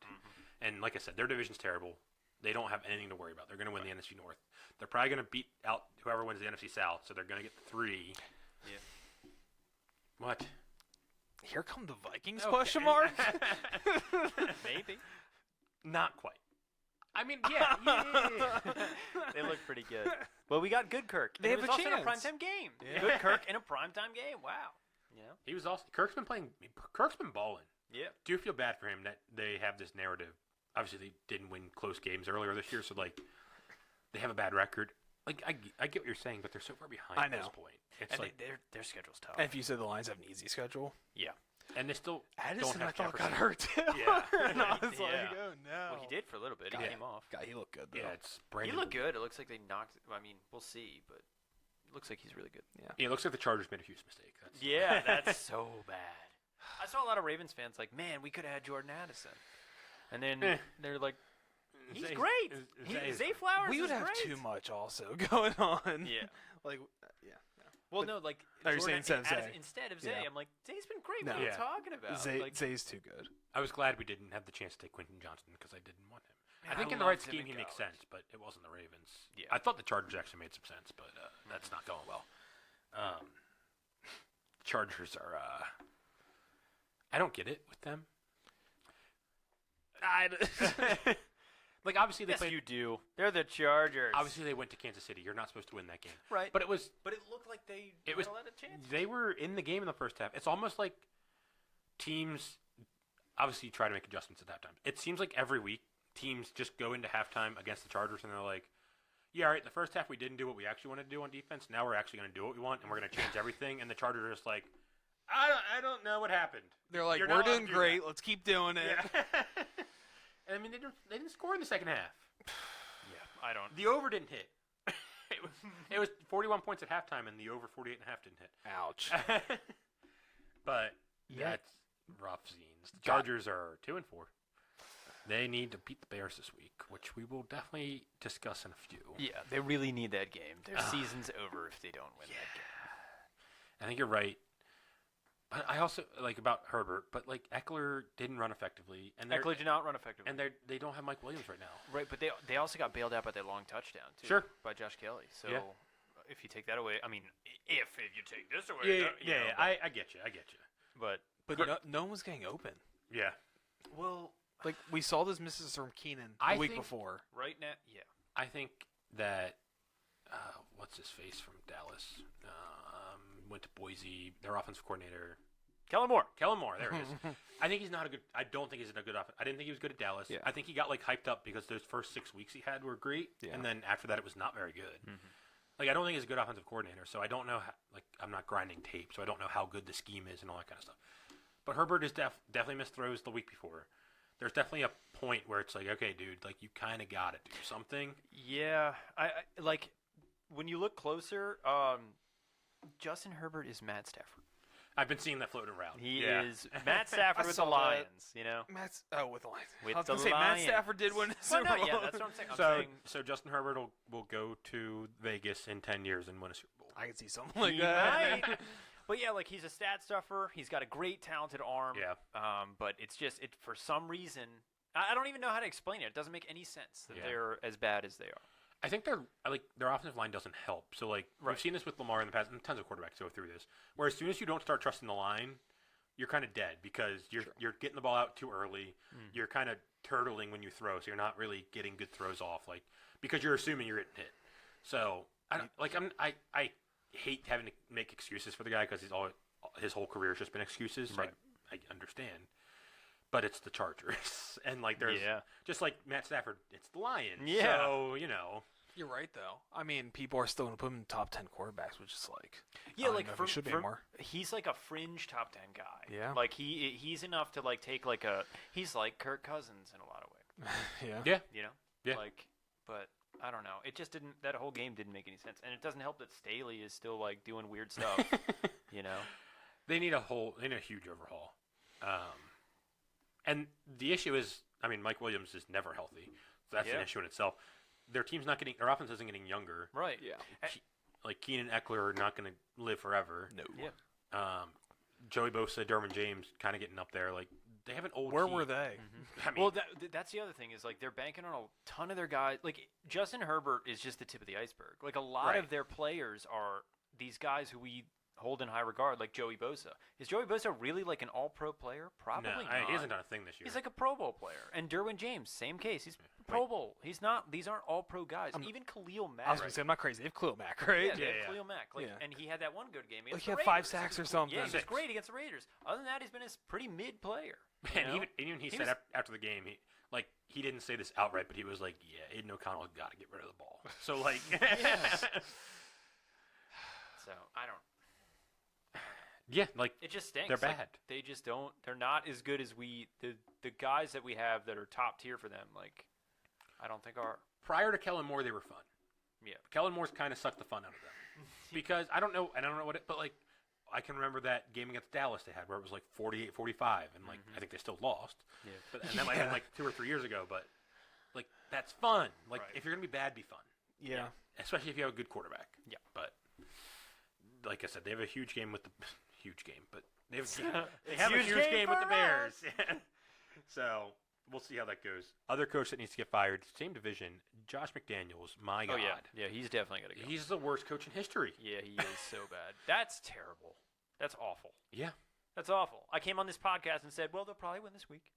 And like I said, their division's terrible. They don't have anything to worry about. They're going to win the NFC North. They're probably going to beat out whoever wins the NFC South. So they're going to get the 3. Yeah. What? Here come the Vikings? Okay. Question mark. Maybe. Not quite. I mean, yeah. They look pretty good. Well, we got good Kirk. They It have was a also in a chance. primetime game. Yeah. Good Kirk in a primetime game. Wow. You know? He was also Kirk's been playing. Kirk's been balling. Yeah. Do you feel bad for him that they have this narrative? Obviously, they didn't win close games earlier this year, so like they have a bad record. Like I get what you're saying, but they're so far behind I at this know. point. It's And like their schedule's tough. And if you said the Lions have an easy schedule, Yeah. and they still Addison, don't have I thought got Jefferson. hurt too. Yeah. And I was Yeah. like, oh no. Well, he did for a little bit. He Yeah. came off. God, he looked good though. Yeah, it's He Brandon. looked good. It looks like they knocked. I mean, we'll see, but it looks like he's really good. Yeah, it looks like the Chargers made a huge mistake. That's, Yeah, that's so bad. I saw a lot of Ravens fans like, man, we could have had Jordan Addison. And then they're like, he's Zay's- great. Zay's- Zay Flowers We would is have great. too much also going on. Yeah. Like, yeah. Well, no, like Oh, you're saying Jordan instead of Zay. instead of Zay, Yeah. I'm like, Zay's been great. No. What are you Yeah. talking about? Like, Zay's too good. I was glad we didn't have the chance to take Quentin Johnson because I didn't want him. Man, I think I in the right loved him scheme in he makes college. sense, but it wasn't the Ravens. Yeah. I thought the Chargers actually made some sense, but that's not going well. Chargers are. I don't get it with them. Like obviously they yes, played. you do. They're the Chargers. Obviously they went to Kansas City. You're not supposed to win that game, right? but it was. But it looked like they It was. had a lot of chances. They were in the game in the first half. It's almost like teams obviously try to make adjustments at halftime. It seems like every week teams just go into halftime against the Chargers and they're like, yeah, all right, in the first half we didn't do what we actually wanted to do on defense. Now we're actually going to do what we want and we're going to change everything. And the Chargers are just like, I don't know what happened. They're like, You're we're not allowed doing to do great. Let's keep doing it. Yeah. And I mean, they didn't score in the second half. Yeah, I don't. The over didn't hit. It was 41 points at halftime, and the over 48 and a half didn't hit. Ouch. But Yeah. that's rough scenes. The Chargers are 2-4. They need to beat the Bears this week, which we will definitely discuss in a few. Yeah, they really need that game. Their season's over if they don't win that game. I think you're right. But I also like about Herbert, but like Eckler didn't run effectively, and Eckler did not run effectively. and they don't have Mike Williams right now. Right, but they also got bailed out by that long touchdown too. Sure. By Josh Kelly. So Yeah. if you take that away, I mean, if you take this away, I get you. But But no one was getting open. Yeah, well, Like, we saw those misses from Keenan I the week think- before. right now, yeah. I think that what's his face from Dallas went to Boise. Their offensive coordinator. Kellen Moore. Kellen Moore, there it is. I think he's not a good. I don't think he's a good offense. I didn't think he was good at Dallas. Yeah. I think he got like hyped up because those first 6 weeks he had were great, Yeah. and then after that it was not very good. Like I don't think he's a good offensive coordinator, so I don't know. Like I'm not grinding tape, so I don't know how good the scheme is and all that kind of stuff. But Herbert is definitely missed throws the week before. There's definitely a point where it's like, okay, dude, like you kind of got to do something. Yeah, I like when you look closer. Justin Herbert is Matt Stafford. I've been seeing that floating around. He Yeah. is Matt Stafford I with the saw that. Lions. You know. With the Lions. With I was the going to say, Lions. Matt Stafford did win the Well, Super no, Bowl. yeah, that's what I'm saying. I'm So, saying so Justin Herbert will go to Vegas in 10 years and win a Super Bowl. I can see something like he that. might. But yeah, like he's a stat stuffer. He's got a great, talented arm. Yeah. But it's just for some reason I don't even know how to explain it. It doesn't make any sense that Yeah. they're as bad as they are. I think their offensive line doesn't help. So like we've seen this with Lamar in the past, and tons of quarterbacks go through this. Where as soon as you don't start trusting the line, you're kind of dead because you're getting the ball out too early. You're kind of turtling when you throw, so you're not really getting good throws off, like because you're assuming you're getting hit. So I hate having to make excuses for the guy because his whole career has just been excuses. Right. I understand, but it's the Chargers, and like there's just like Matt Stafford, it's the Lions. Yeah. So You're right, though. I mean, people are still going to put him in top 10 quarterbacks, which is like, Yeah, I don't like know if he should be more. he's like a fringe top 10 guy. Yeah. Like he's enough to like take like he's like Kirk Cousins in a lot of ways. Yeah. You know? Yeah. Like, but I don't know. It just didn't. That whole game didn't make any sense, and it doesn't help that Staley is still like doing weird stuff. You know? They need a huge overhaul. And the issue is, I mean, Mike Williams is never healthy. So that's an issue in itself. Their offense isn't getting younger. Right. Yeah. Like Keenan and Eckler are not going to live forever. No. Yeah. Joey Bosa, Derwin James, kind of getting up there. Like they have an old. Where team. were they? I mean, Well, that's the other thing is like they're banking on a ton of their guys. Like Justin Herbert is just the tip of the iceberg. Like a lot Right. of their players are these guys who we hold in high regard, like Joey Bosa. Is Joey Bosa really like an all-pro player? Probably No, not. he hasn't done a thing this year. He's like a Pro Bowl player. And Derwin James, same case. He's Pro Bowl. He's not. These aren't all-pro guys. Even Khalil Mack. I was going to say, I'm not crazy. They have Khalil Mack, right? Yeah, they have Khalil Mack. Like, Yeah. And he had that one good game against He the had Raiders. 5 sacks or something. Yeah, he was great against the Raiders. Other than that, he's been a pretty mid player. And even he said after the game, he didn't say this outright, but he was like, yeah, Aiden O'Connell's got to get rid of the ball. So, like... So, I don't... Yeah, like it just stinks. They're like, bad. They just don't. They're not as good as the guys that we have that are top tier for them. Like, I don't think are. Prior to Kellen Moore, they were fun. Yeah. Kellen Moore's kind of sucked the fun out of them because I don't know what it, but like I can remember that game against Dallas they had where it was like 48-45 and like I think they still lost. Yeah. But and that might have been like 2 or 3 years ago. But like that's fun. Like Right. if you're gonna be bad, be fun. Yeah. Especially if you have a good quarterback. Yeah. But like I said, they have a huge game with the huge game, but they have It's a huge game with the for Bears. us. So we'll see how that goes. Other coach that needs to get fired, same division, Josh McDaniels. My God, Oh yeah. Yeah, he's definitely gonna go. he's the worst coach in history. Yeah, he is so bad. That's terrible. That's awful. Yeah, That's awful. I came on this podcast and said, well, they'll probably win this week.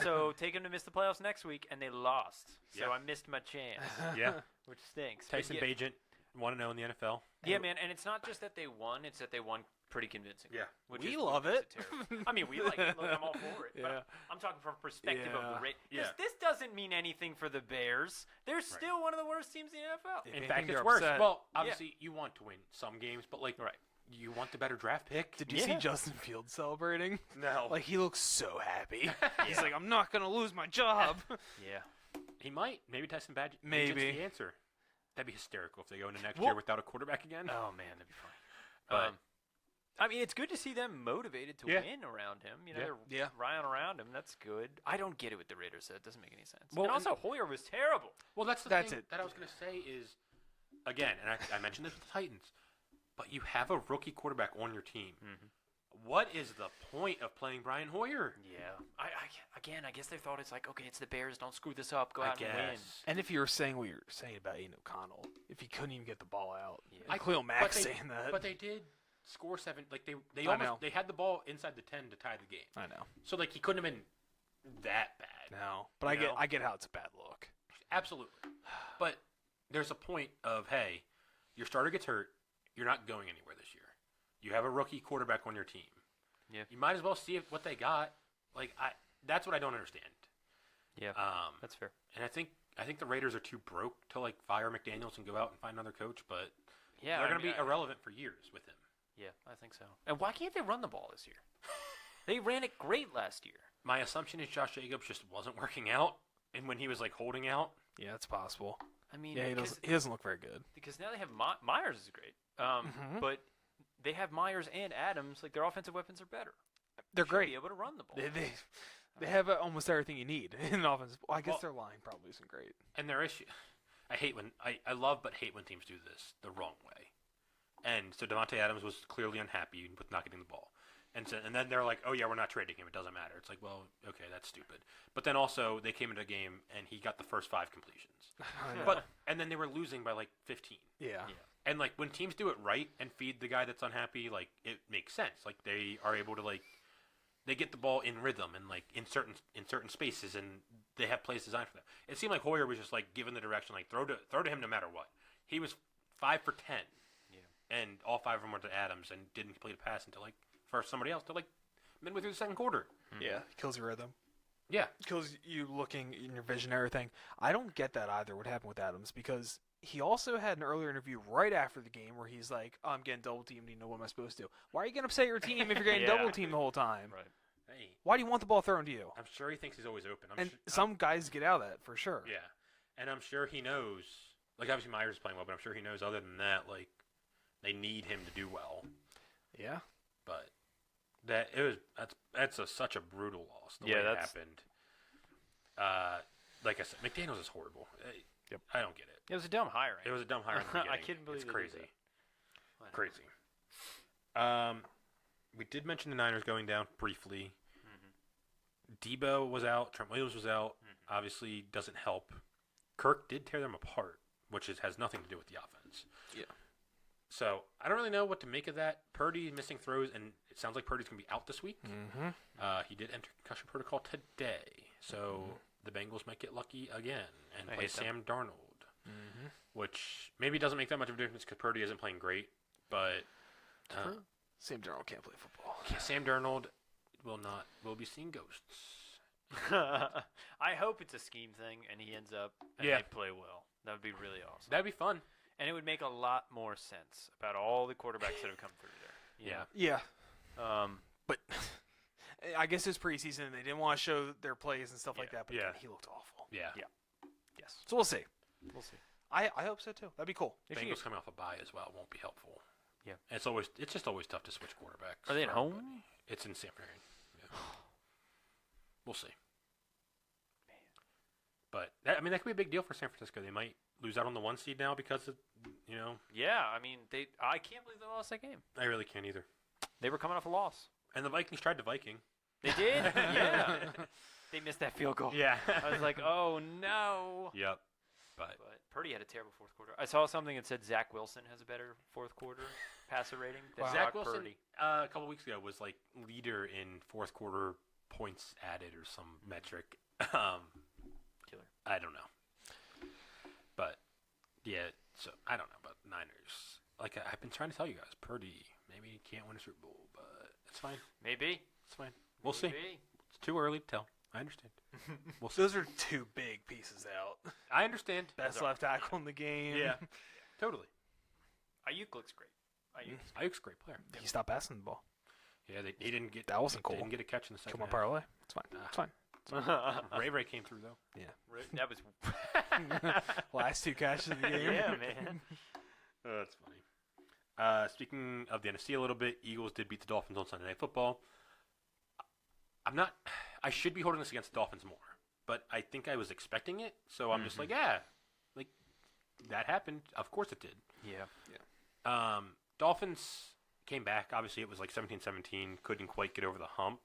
So take them to miss the playoffs next week, and they lost. So Yeah. I missed my chance, yeah. which stinks. But Tyson yeah, Bagent, 1-0 in the NFL. Yeah, man, and it's not just that they won; it's that they won pretty convincingly. Yeah. which We is love makes it. terrible. I mean, we like it. Look, I'm all for it. Yeah. But I'm talking from a perspective of Yeah. the rate. Yeah. This doesn't mean anything for the Bears. They're still one of the worst teams in the NFL. If In anything, fact, they're it's worse. upset. Well, obviously, you want to win some games, but like, Right. you want the better draft pick. Did you see Justin Fields celebrating? No. Like, he looks so happy. He's like, I'm not going to lose my job. Yeah. He might. Maybe Tyson Bagent's Maybe. the answer. That'd be hysterical if they go into next Well- year without a quarterback again. Oh man, that'd be funny. But- I mean, it's good to see them motivated to Yeah. win around him. You know, Yeah. they're Yeah. rallying around him. That's good. I don't get it with the Raiders. So it doesn't make any sense. Well, and also, Hoyer was terrible. Well, that's the That's thing it. that I was going to say is, again, and I mentioned this with the Titans, but you have a rookie quarterback on your team. Mhm. What is the point of playing Brian Hoyer? Yeah. I guess they thought it's like, okay, it's the Bears. Don't screw this up. Go I out and win. guess. And if you were saying what you were saying about Aiden O'Connell, if he couldn't even get the ball out, Yeah. and Khalil Mack saying that. But they did score 7. Like they I know. almost they had the ball inside the 10 to tie the game. I know. So like he couldn't have been that bad. No. But You know? I get how it's a bad look. Absolutely. But there's a point of, hey, your starter gets hurt, you're not going anywhere this year. You have a rookie quarterback on your team. Yeah. You might as well see what they got. Like that's what I don't understand. Yeah. That's fair. And I think the Raiders are too broke to like fire McDaniels and go out and find another coach, but Yeah. they're going to be irrelevant for years with him. Yeah, I think so. And why can't they run the ball this year? They ran it great last year. My assumption is Josh Jacobs just wasn't working out, and when he was like holding out, Yeah, it's possible. I mean, Yeah, he doesn't look very good. because now they have Myers is great, but they have Myers and Adams. Like their offensive weapons are better. They're Should great. Be able to run the ball. They have almost everything you need in an offense. Well, I guess Well- their line probably isn't great. and their issue. I love but hate when teams do this the wrong way. And so Devontae Adams was clearly unhappy with not getting the ball. And then they're like, oh, yeah, we're not trading him. It doesn't matter. It's like, well, okay, that's stupid. But then also they came into a game and he got the first 5 completions. And then they were losing by like 15. Yeah. And like when teams do it right and feed the guy that's unhappy, like it makes sense. Like they are able to like they get the ball in rhythm and like in certain spaces and they have plays designed for that. It seemed like Hoyer was just like given the direction, like throw to him no matter what. He was 5 for 10. Yeah. And all 5 of them were to Adams and didn't complete a pass until like for somebody else to like midway through the second quarter. Yeah. Kills your rhythm. Yeah. Kills you looking in your vision and everything. I don't get that either, what happened with Adams, because he also had an earlier interview right after the game where he's like, oh, I'm getting double teamed. You know, what am I supposed to do? Why are you going to upset your team if you're getting Yeah. double teamed the whole time? Right. Hey, Why do you want the ball thrown to you? I'm sure he thinks he's always open. And some guys get out of that for sure. Yeah. And I'm sure he knows, like obviously Myers is playing well, but I'm sure he knows other than that, like they need him to do well. Yeah. But that's such a brutal loss. The Yeah, way it that's- happened. Like I said, McDaniels is horrible. Yep. I don't get it. It was a dumb hiring. It was a dumb hire in the beginning. I couldn't believe it's they did crazy. that. Crazy. We did mention the Niners going down briefly. Debo was out. Trent Williams was out. Obviously, doesn't help. Kirk did tear them apart, which has nothing to do with the offense. Yeah. So I don't really know what to make of that. Purdy missing throws, and it sounds like Purdy's going to be out this week. Mm-hmm. He did enter concussion protocol today, so the Bengals might get lucky again and play Sam Darnold, which maybe doesn't make that much of a difference because Purdy isn't playing great, but Sam Darnold can't play football. Sam Darnold will be seeing ghosts. I hope it's a scheme thing and he ends up and they play well. That would be really awesome. That'd be fun. And it would make a lot more sense about all the quarterbacks that have come through there. Yeah. But I guess it's preseason and they didn't want to show their plays and stuff like that, but he looked awful. Yeah. Yes. So we'll see. We'll see. I hope so too. That'd be cool. Bengals coming off a bye as well won't be helpful. Yeah. And it's just always tough to switch quarterbacks. Are they at home? It's in San Fran. Yeah. We'll see. But that could be a big deal for San Francisco. They might lose out on the 1 seed now because of, Yeah, I mean, I can't believe they lost that game. I really can't either. They were coming off a loss. And the Vikings tried the Viking. They did? Yeah. They missed that field goal. Yeah. I was like, oh no. Yep. But Purdy had a terrible fourth quarter. I saw something that said Zach Wilson has a better fourth quarter passer rating than Zach Brock Wilson, Purdy. a couple weeks ago, was like leader in fourth quarter points added or some metric. Killer. I don't know. But yeah, so I don't know about Niners. Like I've been trying to tell you guys, Purdy maybe he can't win a Super Bowl, but it's fine. Maybe. It's fine. We'll see. It's too early to tell. I understand. We'll see. Those are two big pieces out. I understand. Best left tackle in the game. Yeah. Totally. Ayuk looks great. Ayuk's a great player. He stopped passing the ball. Yeah, he didn't get that wasn't cool. Didn't get a catch in the second. Come on, parlay. It's fine. It's fine. Ray came through though. Yeah. That was last 2 catches of the game. Yeah, man. Oh, that's funny. Speaking of the NFC a little bit, Eagles did beat the Dolphins on Sunday Night Football. I should be holding this against the Dolphins more, but I think I was expecting it, so I'm just like, like that happened. Of course it did. Yeah. Dolphins came back. Obviously, it was like 17-17. Couldn't quite get over the hump.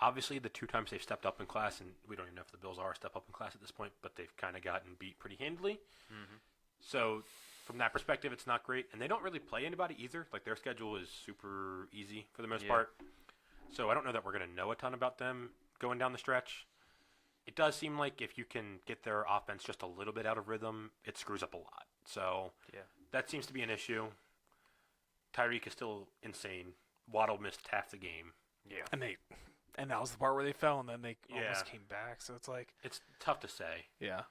Obviously, the 2 times they've stepped up in class, and we don't even know if the Bills are a step up in class at this point, but they've kind of gotten beat pretty handily. So from that perspective, it's not great. And they don't really play anybody either. Like, their schedule is super easy for the most part. So I don't know that we're going to know a ton about them going down the stretch. It does seem like if you can get their offense just a little bit out of rhythm, it screws up a lot. So that seems to be an issue. Tyreek is still insane. Waddle missed half the game. Yeah. And that was the part where they fell, and then they almost came back. So it's like it's tough to say. Yeah.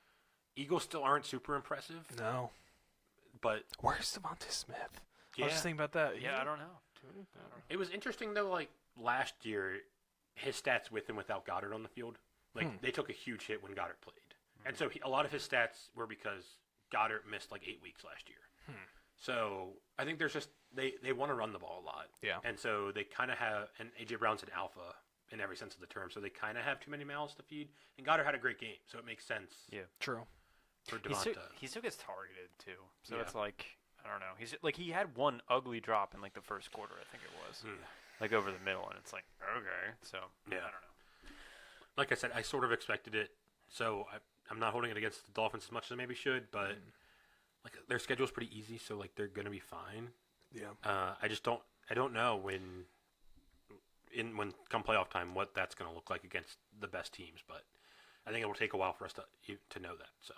Eagles still aren't super impressive. No. But where's Devontae Smith? Yeah. I was just thinking about that. Yeah, I don't know. It was interesting though. Like last year, his stats with and without Goddard on the field, like they took a huge hit when Goddard played, and so a lot of his stats were because Goddard missed like 8 weeks last year. So I think there's just they want to run the ball a lot. Yeah. And so they kind of have, and AJ Brown's an alpha in every sense of the term, so they kind of have too many mouths to feed. And Goddard had a great game, so it makes sense. Yeah. True. For Devonta. He still gets targeted too, so it's like I don't know. He's like he had one ugly drop in like the first quarter, I think it was, like over the middle, and it's like okay, so I don't know. Like I said, I sort of expected it, so I'm not holding it against the Dolphins as much as I maybe should, but like their schedule's pretty easy, so like they're gonna be fine. Yeah. I don't know when come playoff time what that's gonna look like against the best teams, but I think it will take a while for us to know that. So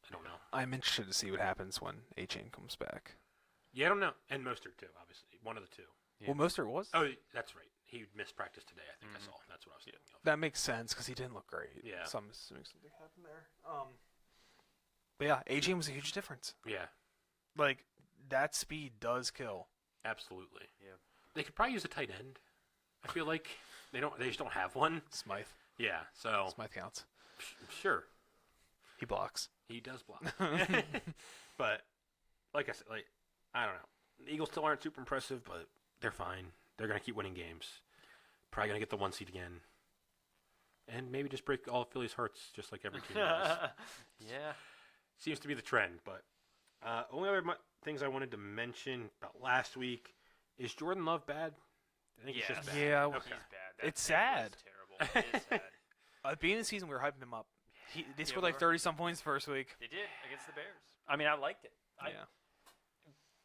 I don't know. I'm interested to see what happens when A-Chain comes back. Yeah, I don't know. And Mostert too, obviously, one of the two. Yeah. Well, Mostert was. Oh, that's right. He missed practice today. I think I saw. That's what I was thinking of. That makes sense because he didn't look great. Yeah. So I'm assuming something happened there. But yeah, A-Chain was a huge difference. Yeah. Like that speed does kill. Absolutely. Yeah. They could probably use a tight end. I feel like they just don't have one. Smythe. Yeah. So Smythe counts. Sure. He blocks. He does block. But like I said, like I don't know. The Eagles still aren't super impressive, but they're fine. They're gonna keep winning games. Probably gonna get the 1 seed again. And maybe just break all of Philly's hearts, just like every team does. Yeah. Seems to be the trend, but only other things I wanted to mention about last week is Jordan Love bad? I think he's just bad. Yeah, okay. He's bad. It's sad. Terrible. It is sad. At the beginning of the season, we were hyping him up. They scored we like were. 30-some points the first week. They did against the Bears. I mean, I liked it.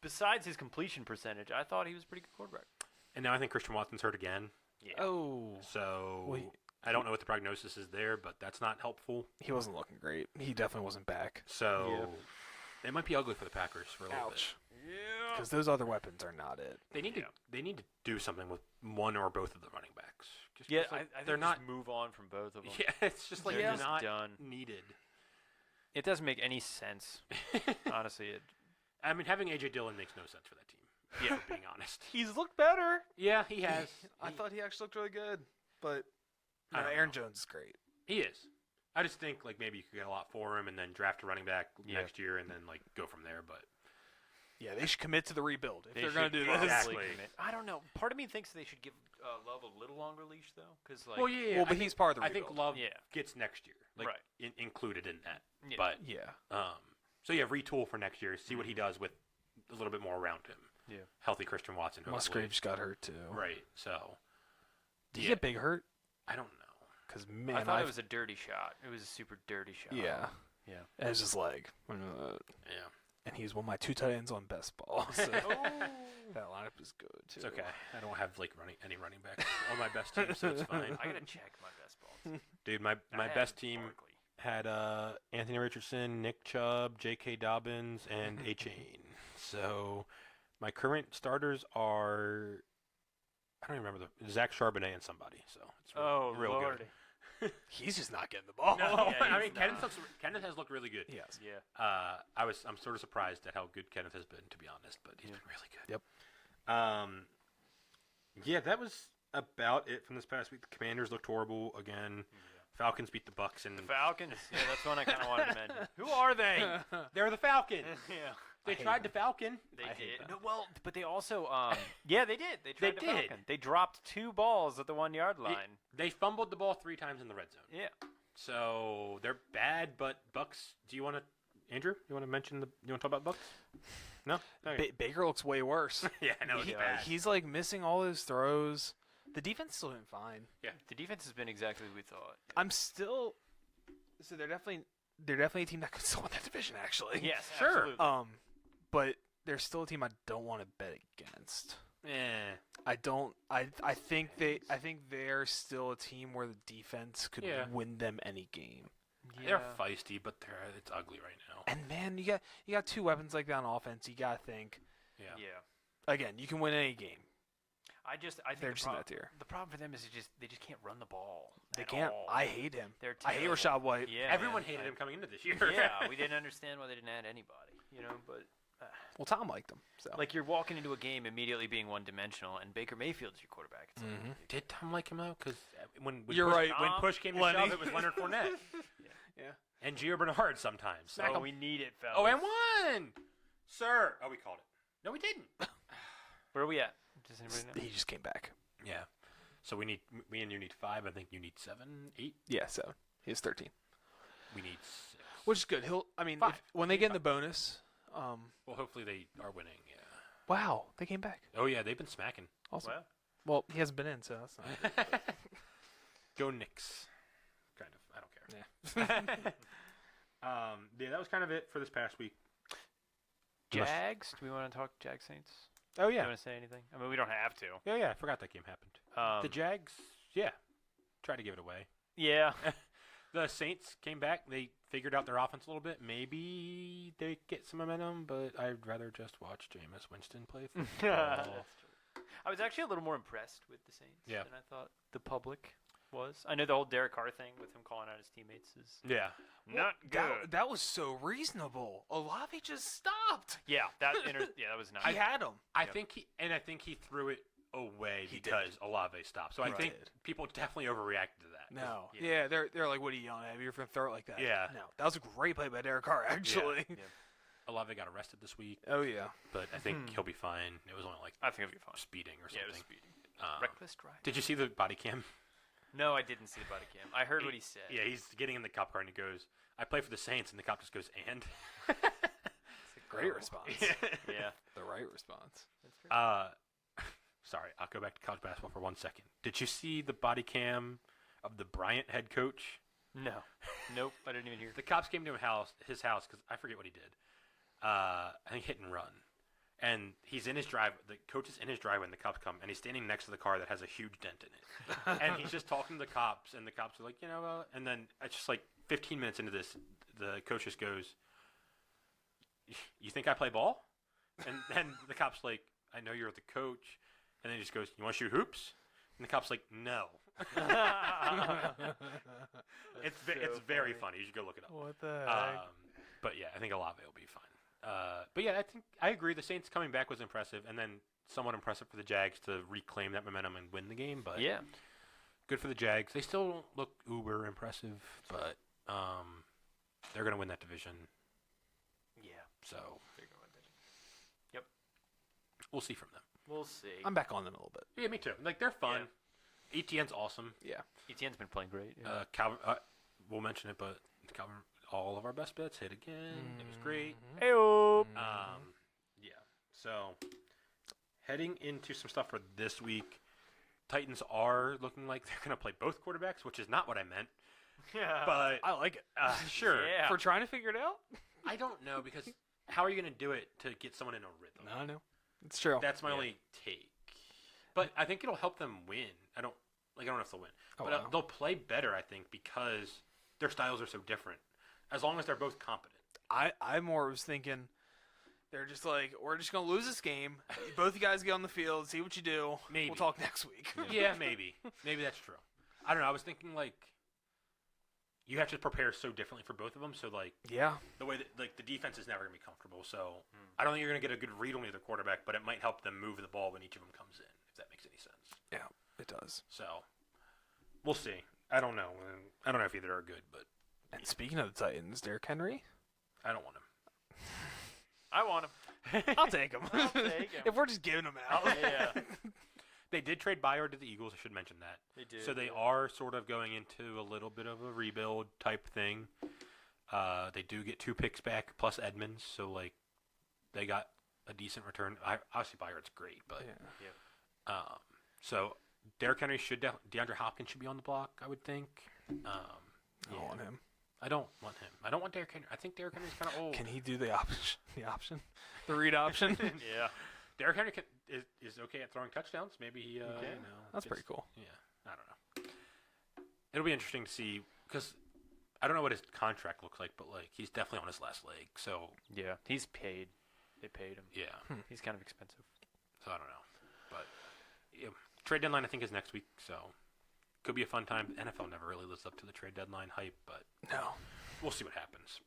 besides his completion percentage, I thought he was a pretty good quarterback. And now I think Christian Watson's hurt again. Yeah. Oh. So I don't know what the prognosis is there, but that's not helpful. He wasn't looking great. He definitely wasn't back. So it might be ugly for the Packers for a little bit. Ouch. Yeah. Because those other weapons are not it. They need to do something with one or both of the running backs. Just Yeah, 'cause, like, I think they're not. just move on from both of them. Yeah, it's just like They're they're just not done. needed. It doesn't make any sense. Honestly, I mean, having AJ Dillon makes no sense for that team. Yeah, for being honest. He's looked better. Yeah, he has. I thought he actually looked really good. But I don't Aaron know. Jones is great. He is. I just think like maybe you could get a lot for him and then draft a running back next year and then like go from there. But Yeah, they should commit to the rebuild if they they're going to should do this. Exactly. commit. I don't know. Part of me thinks they should give Love a little longer leash though, because like, well, yeah. Well, but he's part of the I rebuild. think Love Yeah. gets next year, like Right. included in that. Yeah. But Yeah. so yeah, retool for next year. See what he does with a little bit more around him. Yeah. Healthy Christian Watson. hopefully. Musgraves got hurt too. Right. So Did he get big hurt? I don't know. Because man, I thought it was a dirty shot. It was a super dirty shot. Yeah. Yeah. It was his leg. Yeah. And he's one of my 2 tight ends on best ball. So that lineup is good too. It's okay. I don't have like any running backs on my best team, so it's fine. I gotta check my best balls. Dude, my I had best team Barkley. had Anthony Richardson, Nick Chubb, J.K. Dobbins, and A-Chain. So my current starters are I don't even remember Zach Charbonnet and somebody. So it's real Lord. good. He's just not getting the ball. No, Yeah, I mean he's Kenneth has looked really good. Yes. Yeah. I'm sort of surprised at how good Kenneth has been, to be honest, but he's been really good. Yep. Yeah, that was about it from this past week. The Commanders looked horrible again. Falcons beat the Bucks, and The Falcons. Yeah, that's one I kind of wanted to mention. Who are they? they're the Falcons. Yeah. They tried to Falcon. They I hate did. them. No, well, but they also, yeah, they did. They tried to did. Falcon. They dropped 2 balls at the 1-yard line. They fumbled the ball 3 times in the red zone. Yeah. So they're bad, but Bucks. Do you want to, Andrew? You want to mention You want to talk about Bucks? No. Okay. Baker looks way worse. Yeah, I know it's bad. He's like missing all his throws. The defense still doing fine. The defense has been exactly what we thought. I'm still. So they're definitely a team that could still win that division. Actually. Yes, Sure. absolutely. But they're still a team I don't want to bet against. I don't. I think they're still a team where the defense could win them any game. They're feisty, but it's ugly right now. And man, you got 2 weapons like that on offense. You gotta think. Yeah. Again, you can win any game. I They're think just in that tier. the problem for them is they just can't run the ball. They at can't. all. I hate him. They're I hate terrible. Rashad White. Yeah, Everyone man. hated him coming into this year. Yeah, we didn't understand why they didn't add anybody. But Well, Tom liked him. So. like you're walking into a game immediately being one-dimensional, and Baker Mayfield's your quarterback. It's like, Did Tom like him though? Because when You're push, right. When Tom, push came to Lenny. shove, it was Leonard Fournette. Yeah. And Gio Bernard sometimes. oh, we need it, fellas. Oh, and one, sir. Oh, we called it. No, we didn't. Where are we at? Does anybody know? He just came back. Yeah. So me and you need 5. I think you need 7, 8. Yeah, so he's 13, We need 6. which is good. Five. When they get in the bonus, Well, hopefully they are winning. Yeah. wow, they came back. Oh yeah, they've been smacking. Awesome. Well, Well, he hasn't been in, so that's not. Go Knicks. Kind of. I don't care. Yeah. Yeah, that was kind of it for this past week. Jags? Do we want to talk Jag Saints? Oh Do you yeah. want to say anything? I mean, we don't have to. Yeah. I forgot that game happened. The Jags. Yeah. Tried to give it away. Yeah. The Saints came back. They figured out their offense a little bit. Maybe they get some momentum, but I'd rather just watch Jameis Winston play football. That's true. I was actually a little more impressed with the Saints Yeah. than I thought the public was. I know the whole Derek Carr thing with him calling out his teammates is Yeah. not good. That was so reasonable. Olave just stopped. Yeah, that was nice. He had him. I think he threw it away He because Olave stopped. So I He think did. people definitely overreacted to that. No. Yeah. Yeah, they're like, what are you yelling at? You're going to throw it like that. Yeah. No, that was a great play by Derek Carr, actually. Yeah. Olave got arrested this week, Oh, yeah. but I think he'll be fine. It was only like I think it'll be fine. speeding or Yeah, it was something. speeding. Reckless driving. Did you see the body cam? No, I didn't see the body cam. I heard what he said. Yeah, he's getting in the cop car and he goes, "I play for the Saints," and the cop just goes, "And." Great response. Yeah. The right response. That's true. Sorry, I'll go back to college basketball for 1 second. Did you see the body cam of the Bryant head coach? No. Nope. I didn't even hear. The cops came to his house because I forget what he did. I think hit and run. and he's in his drive. The coach is in his driveway, and the cops come, and he's standing next to the car that has a huge dent in it. And he's just talking to the cops, and the cops are like, and then it's just like 15 minutes into this, the coach just goes, "You think I play ball?" And then the cop's like, "I know you're the coach." And then he just goes, "You want to shoot hoops?" And the cop's like, "No." It's very funny. You should go look it up. What the heck? But yeah, I think Olave will be fine. But yeah, I agree. The Saints coming back was impressive, and then somewhat impressive for the Jags to reclaim that momentum and win the game. But Yeah. good for the Jags. They still don't look uber impressive, but they're gonna win that division. Yeah. So Yep. we'll see from them. We'll see. I'm back on them a little bit. Yeah, me too. Like they're fun. ETN's awesome. Yeah. ETN's been playing great. Yeah. Calvin, we'll mention it, but Calvin, all of our best bets hit again. It was great. Heyo. Yeah. So heading into some stuff for this week, Titans are looking like they're going to play both quarterbacks, which is not what I meant. Yeah. But I like it. sure. Yeah. For trying to figure it out? I don't know because how are you going to do it to get someone in a rhythm? I know. It's true. That's my only take. But I think it'll help them win. I don't know if they'll win. Oh, But wow. they'll play better, I think, because their styles are so different. As long as they're both competent. I more was thinking they're just like, we're just going to lose this game. Both you guys get on the field, see what you do. Maybe. We'll talk next week. Yeah, maybe. Maybe that's true. I don't know. I was thinking, like, you have to prepare so differently for both of them. So, like, Yeah. the way that, like, the defense is never going to be comfortable. So, I don't think you're going to get a good read on either quarterback, but it might help them move the ball when each of them comes in, if that makes any sense. Yeah, it does. So, we'll see. I don't know. I don't know if either are good, but And speaking of the Titans, Derrick Henry, I don't want him. I want him. I'll take him. I'll take him. If we're just giving him out. Yeah. They did trade Byard to the Eagles. I should mention that. They did. So they are sort of going into a little bit of a rebuild type thing. They do get 2 picks back plus Edmonds, so like they got a decent return. Obviously Byard's great, but Yeah. so Derrick Henry DeAndre Hopkins should be on the block, I would think. I don't want him. I don't want him. I don't want Derrick Henry. I think Derrick Henry's kind of old. Can he do the option? The option? The read option? Yeah. Derrick Henry is okay at throwing touchdowns. Maybe he, That's pretty cool. Yeah, I don't know. It'll be interesting to see because I don't know what his contract looks like, but like he's definitely on his last leg. So Yeah. He's paid. They paid him. yeah, He's kind of expensive. so I don't know, but yeah, trade deadline I think is next week, so could be a fun time. NFL never really lives up to the trade deadline hype, but No. we'll see what happens.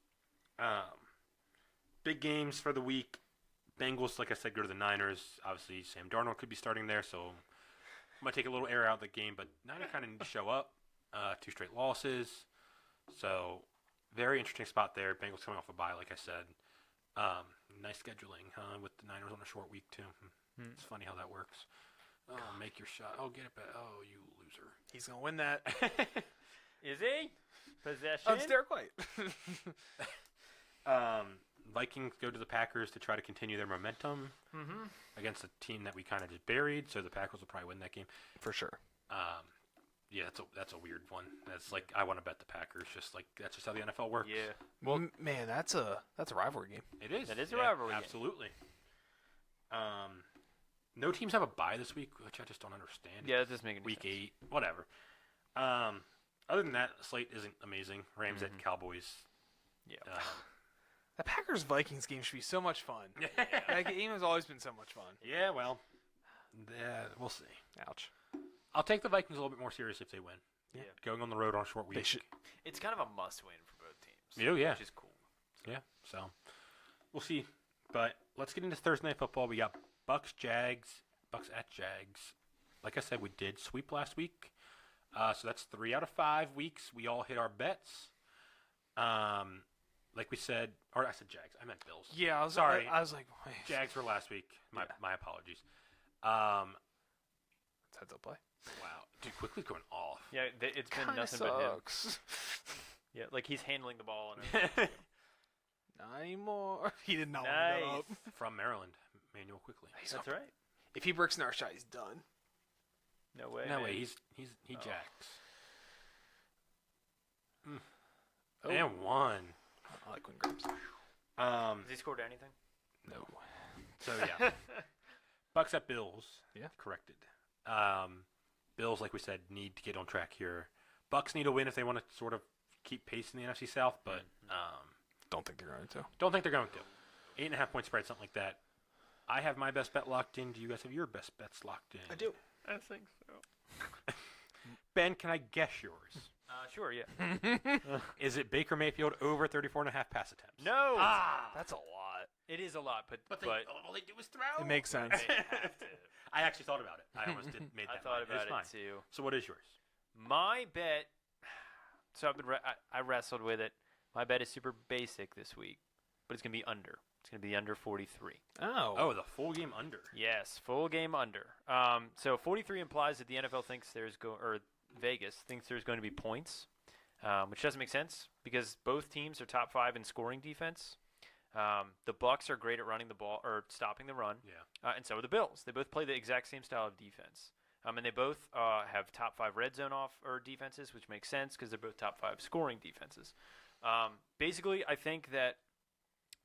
Big games for the week. Bengals, like I said, go to the Niners. Obviously, Sam Darnold could be starting there, so might take a little air out of the game, but Niners kind of need to show up. 2 straight losses. So, very interesting spot there. Bengals coming off a bye, like I said. Nice scheduling, with the Niners on a short week, too. It's funny how that works. Oh, make your shot. Oh, get it back. Oh, you loser. He's going to win that. Is he? Possession? Oh, it's Derek White. Vikings go to the Packers to try to continue their momentum against a team that we kind of just buried, so the Packers will probably win that game. For sure. Yeah, that's a weird one. That's like I want to bet the Packers. Just like that's just how the NFL works. Yeah. Well, man, that's a rivalry game. It is. That is a rivalry game. Absolutely. No teams have a bye this week, which I just don't understand. Yeah, that doesn't make any Week sense. 8, whatever. Other than that, slate isn't amazing. Rams at Cowboys. Yeah. The Packers-Vikings game should be so much fun. That game has always been so much fun. Yeah, well, we'll see. Ouch. I'll take the Vikings a little bit more serious if they win. Yeah. Going on the road on a short week. They should. It's kind of a must-win for both teams. Oh, yeah. Which is cool. Yeah, so we'll see. But let's get into Thursday Night Football. We got Bucks at Jags. Like I said, we did sweep last week. So that's 3 out of 5 weeks. We all hit our bets. Like we said, or I said Jags. I meant Bills. Yeah, I was Sorry. I was like, wait. Jags were last week. My apologies. It's heads up play. Wow. Dude, quickly going off. Yeah, it's been Kinda nothing but him. sucks. Yeah, like he's handling the ball. And Not anymore. He did not Nice. want that up. From Maryland, Manuel Quickly. That's right. If he breaks another shot, he's done. No way. No man. way, he jacks. Oh. And one. I like when Grimes. Has he scored anything? No. So, yeah. Bucks at Bills. Yeah. Corrected. Bills, like we said, need to get on track here. Bucks need a win if they want to sort of keep pace in the NFC South, but Don't think they're going to. don't think they're going to. 8.5 point spread, something like that. I have my best bet locked in. Do you guys have your best bets locked in? I do. I think so. Ben, can I guess yours? Sure, yeah. Is it Baker Mayfield over 34.5 pass attempts? No. That's a lot. It is a lot, but all they do is throw. It makes sense. they have to. I actually thought about it. I almost made that. I thought line. about It's fine. it too. So what is yours? My bet. So I wrestled with it. My bet is super basic this week, but it's gonna be under. It's gonna be under 43. Oh, the full game under. Yes, full game under. So 43 implies that the NFL thinks or Vegas thinks there's going to be points, which doesn't make sense because both teams are top 5 in scoring defense. The Bucks are great at running the ball or stopping the run. Yeah. And so are the Bills. They both play the exact same style of defense. And they both have top 5 red zone defenses, which makes sense because they're both top 5 scoring defenses. Basically, I think that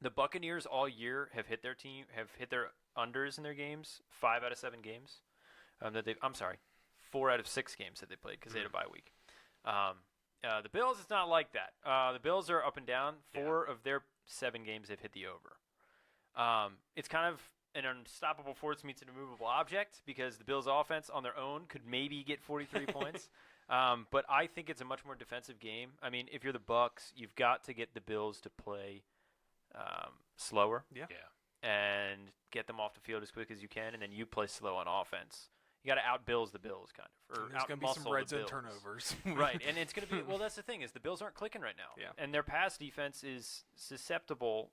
the Buccaneers all year have hit their unders in their games 5 out of 7 games. 4 out of 6 games that they played because they had a bye week. The Bills, it's not like that. The Bills are up and down. 4 of their 7 games they've hit the over. It's kind of an unstoppable force meets an immovable object because the Bills' offense on their own could maybe get 43 points. But I think it's a much more defensive game. I mean, if you're the Bucks, you've got to get the Bills to play slower. Yeah. And get them off the field as quick as you can, and then you play slow on offense. You got to out-Bills the Bills, kind of. Or There's going to be some red zone turnovers. Right, and it's going to be – well, that's the thing is the Bills aren't clicking right now. Yeah. And their pass defense is susceptible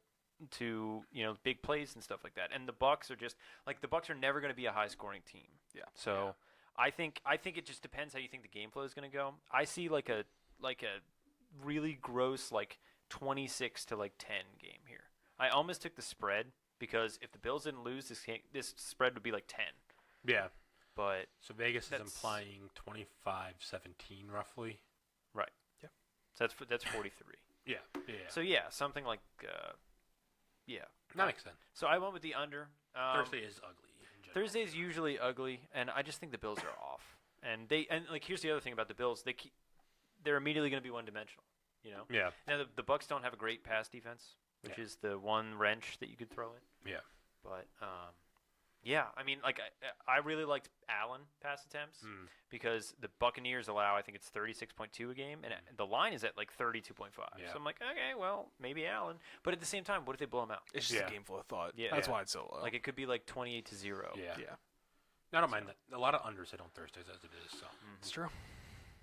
to, big plays and stuff like that. And the Bucks are just – like the Bucks are never going to be a high-scoring team. Yeah. So I think it just depends how you think the game flow is going to go. I see like a really gross 26 to 10 game here. I almost took the spread because if the Bills didn't lose this spread would be 10. Yeah. But so Vegas is implying 25-17 roughly. Right. Yeah. So that's 43. Yeah. So something like That makes sense. So I went with the under. Thursday is ugly. Thursday is usually ugly, and I just think the Bills are off. And here's the other thing about the Bills: they're immediately going to be one-dimensional. Yeah. Now the Bucks don't have a great pass defense, which is the one wrench that you could throw in. Yeah. But I mean, I really liked Allen pass attempts because the Buccaneers allow, I think it's 36.2 a game, and the line is at 32.5. Yeah. So I'm like, okay, well, maybe Allen. But at the same time, what if they blow him out? It's just a game full of thought. Yeah. That's why it's so low. It could be 28-0. Yeah. Yeah. I don't mind that. A lot of unders hit on Thursdays as it is. So It's true.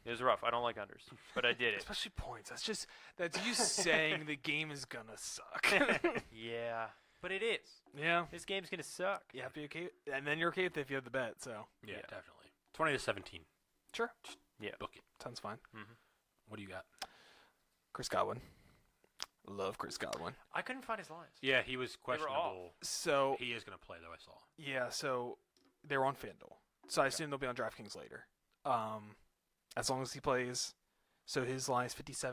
It was rough. I don't like unders, but I did it. Especially points. That's you saying the game is going to suck. Yeah. But it is. Yeah. This game's going to suck. You have to be okay. And then you're okay with it if you have the bet, so. yeah, definitely. 20-17. Sure. Yeah. Book it. Sounds fine. What do you got? Chris Godwin. Love Chris Godwin. I couldn't find his lines. Yeah, he was questionable. So He is going to play, though, I saw. yeah, so they're on FanDuel. So I assume they'll be on DraftKings later. As long as he plays. So his line is 57.5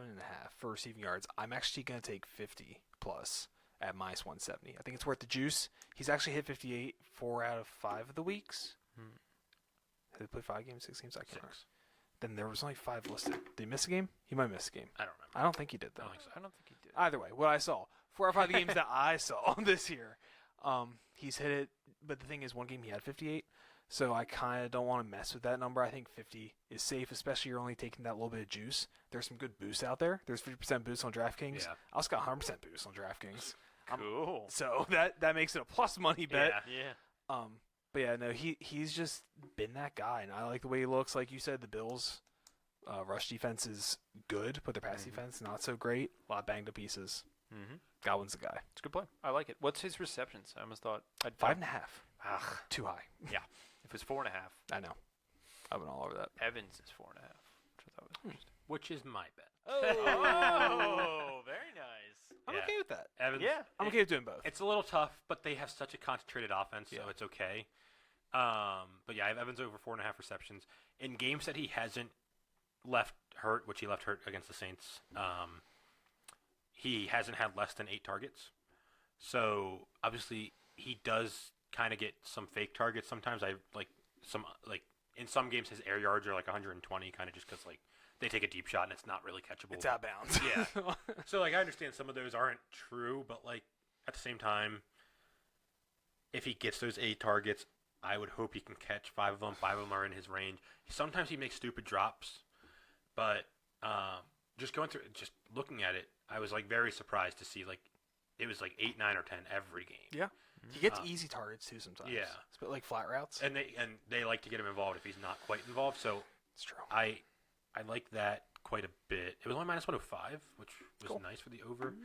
for receiving yards. I'm actually going to take 50 plus at minus 170. I think it's worth the juice. He's actually hit 58 4 out of 5 of the weeks. Did they play 5 games, 6 games? I can't remember. Then there was only 5 listed. Did he miss a game? He might miss a game. I don't remember. I don't think he did, though. I don't think so. I don't think he did. Either way, what I saw. 4 out of 5 of the games that I saw this year, he's hit it. But the thing is, one game he had 58. So I kind of don't want to mess with that number. I think 50 is safe, especially you're only taking that little bit of juice. There's some good boosts out there. There's 50% boost on DraftKings. Yeah. I also got 100% boost on DraftKings. Cool. So that makes it a plus money bet. Yeah. But yeah, no, he's just been that guy, and I like the way he looks. Like you said, the Bills' rush defense is good, but their pass defense not so great. A lot of banged up pieces. Godwin's the guy. It's a good play. I like it. What's his receptions? I almost thought 5.5. Ugh. Too high. Yeah. If it was 4.5. I know. I've been all over that. Evans is 4.5. Which I thought was interesting. Which is my bet. Oh, very nice. I'm okay with that. Evans, Yeah. I'm okay with doing both. It's a little tough, but they have such a concentrated offense, so Yeah. it's okay. But yeah, I have Evans over 4.5 receptions. In games that he hasn't left hurt, which he left hurt against the Saints, he hasn't had less than 8 targets. So obviously he does kind of get some fake targets sometimes. I like in some games his air yards are like 120, kind of just because like they take a deep shot and it's not really catchable. It's out of bounds. Yeah. So like I understand some of those aren't true, but like at the same time, if he gets those 8 targets, I would hope he can catch 5 of them. 5 of them are in his range. Sometimes he makes stupid drops, but just looking at it, I was like very surprised to see like it was like 8, 9, or 10 every game. Yeah. He gets easy targets too sometimes. Yeah. It's a bit like flat routes. And they like to get him involved if he's not quite involved. So It's true. I like that quite a bit. It was only -105, which was nice for the over.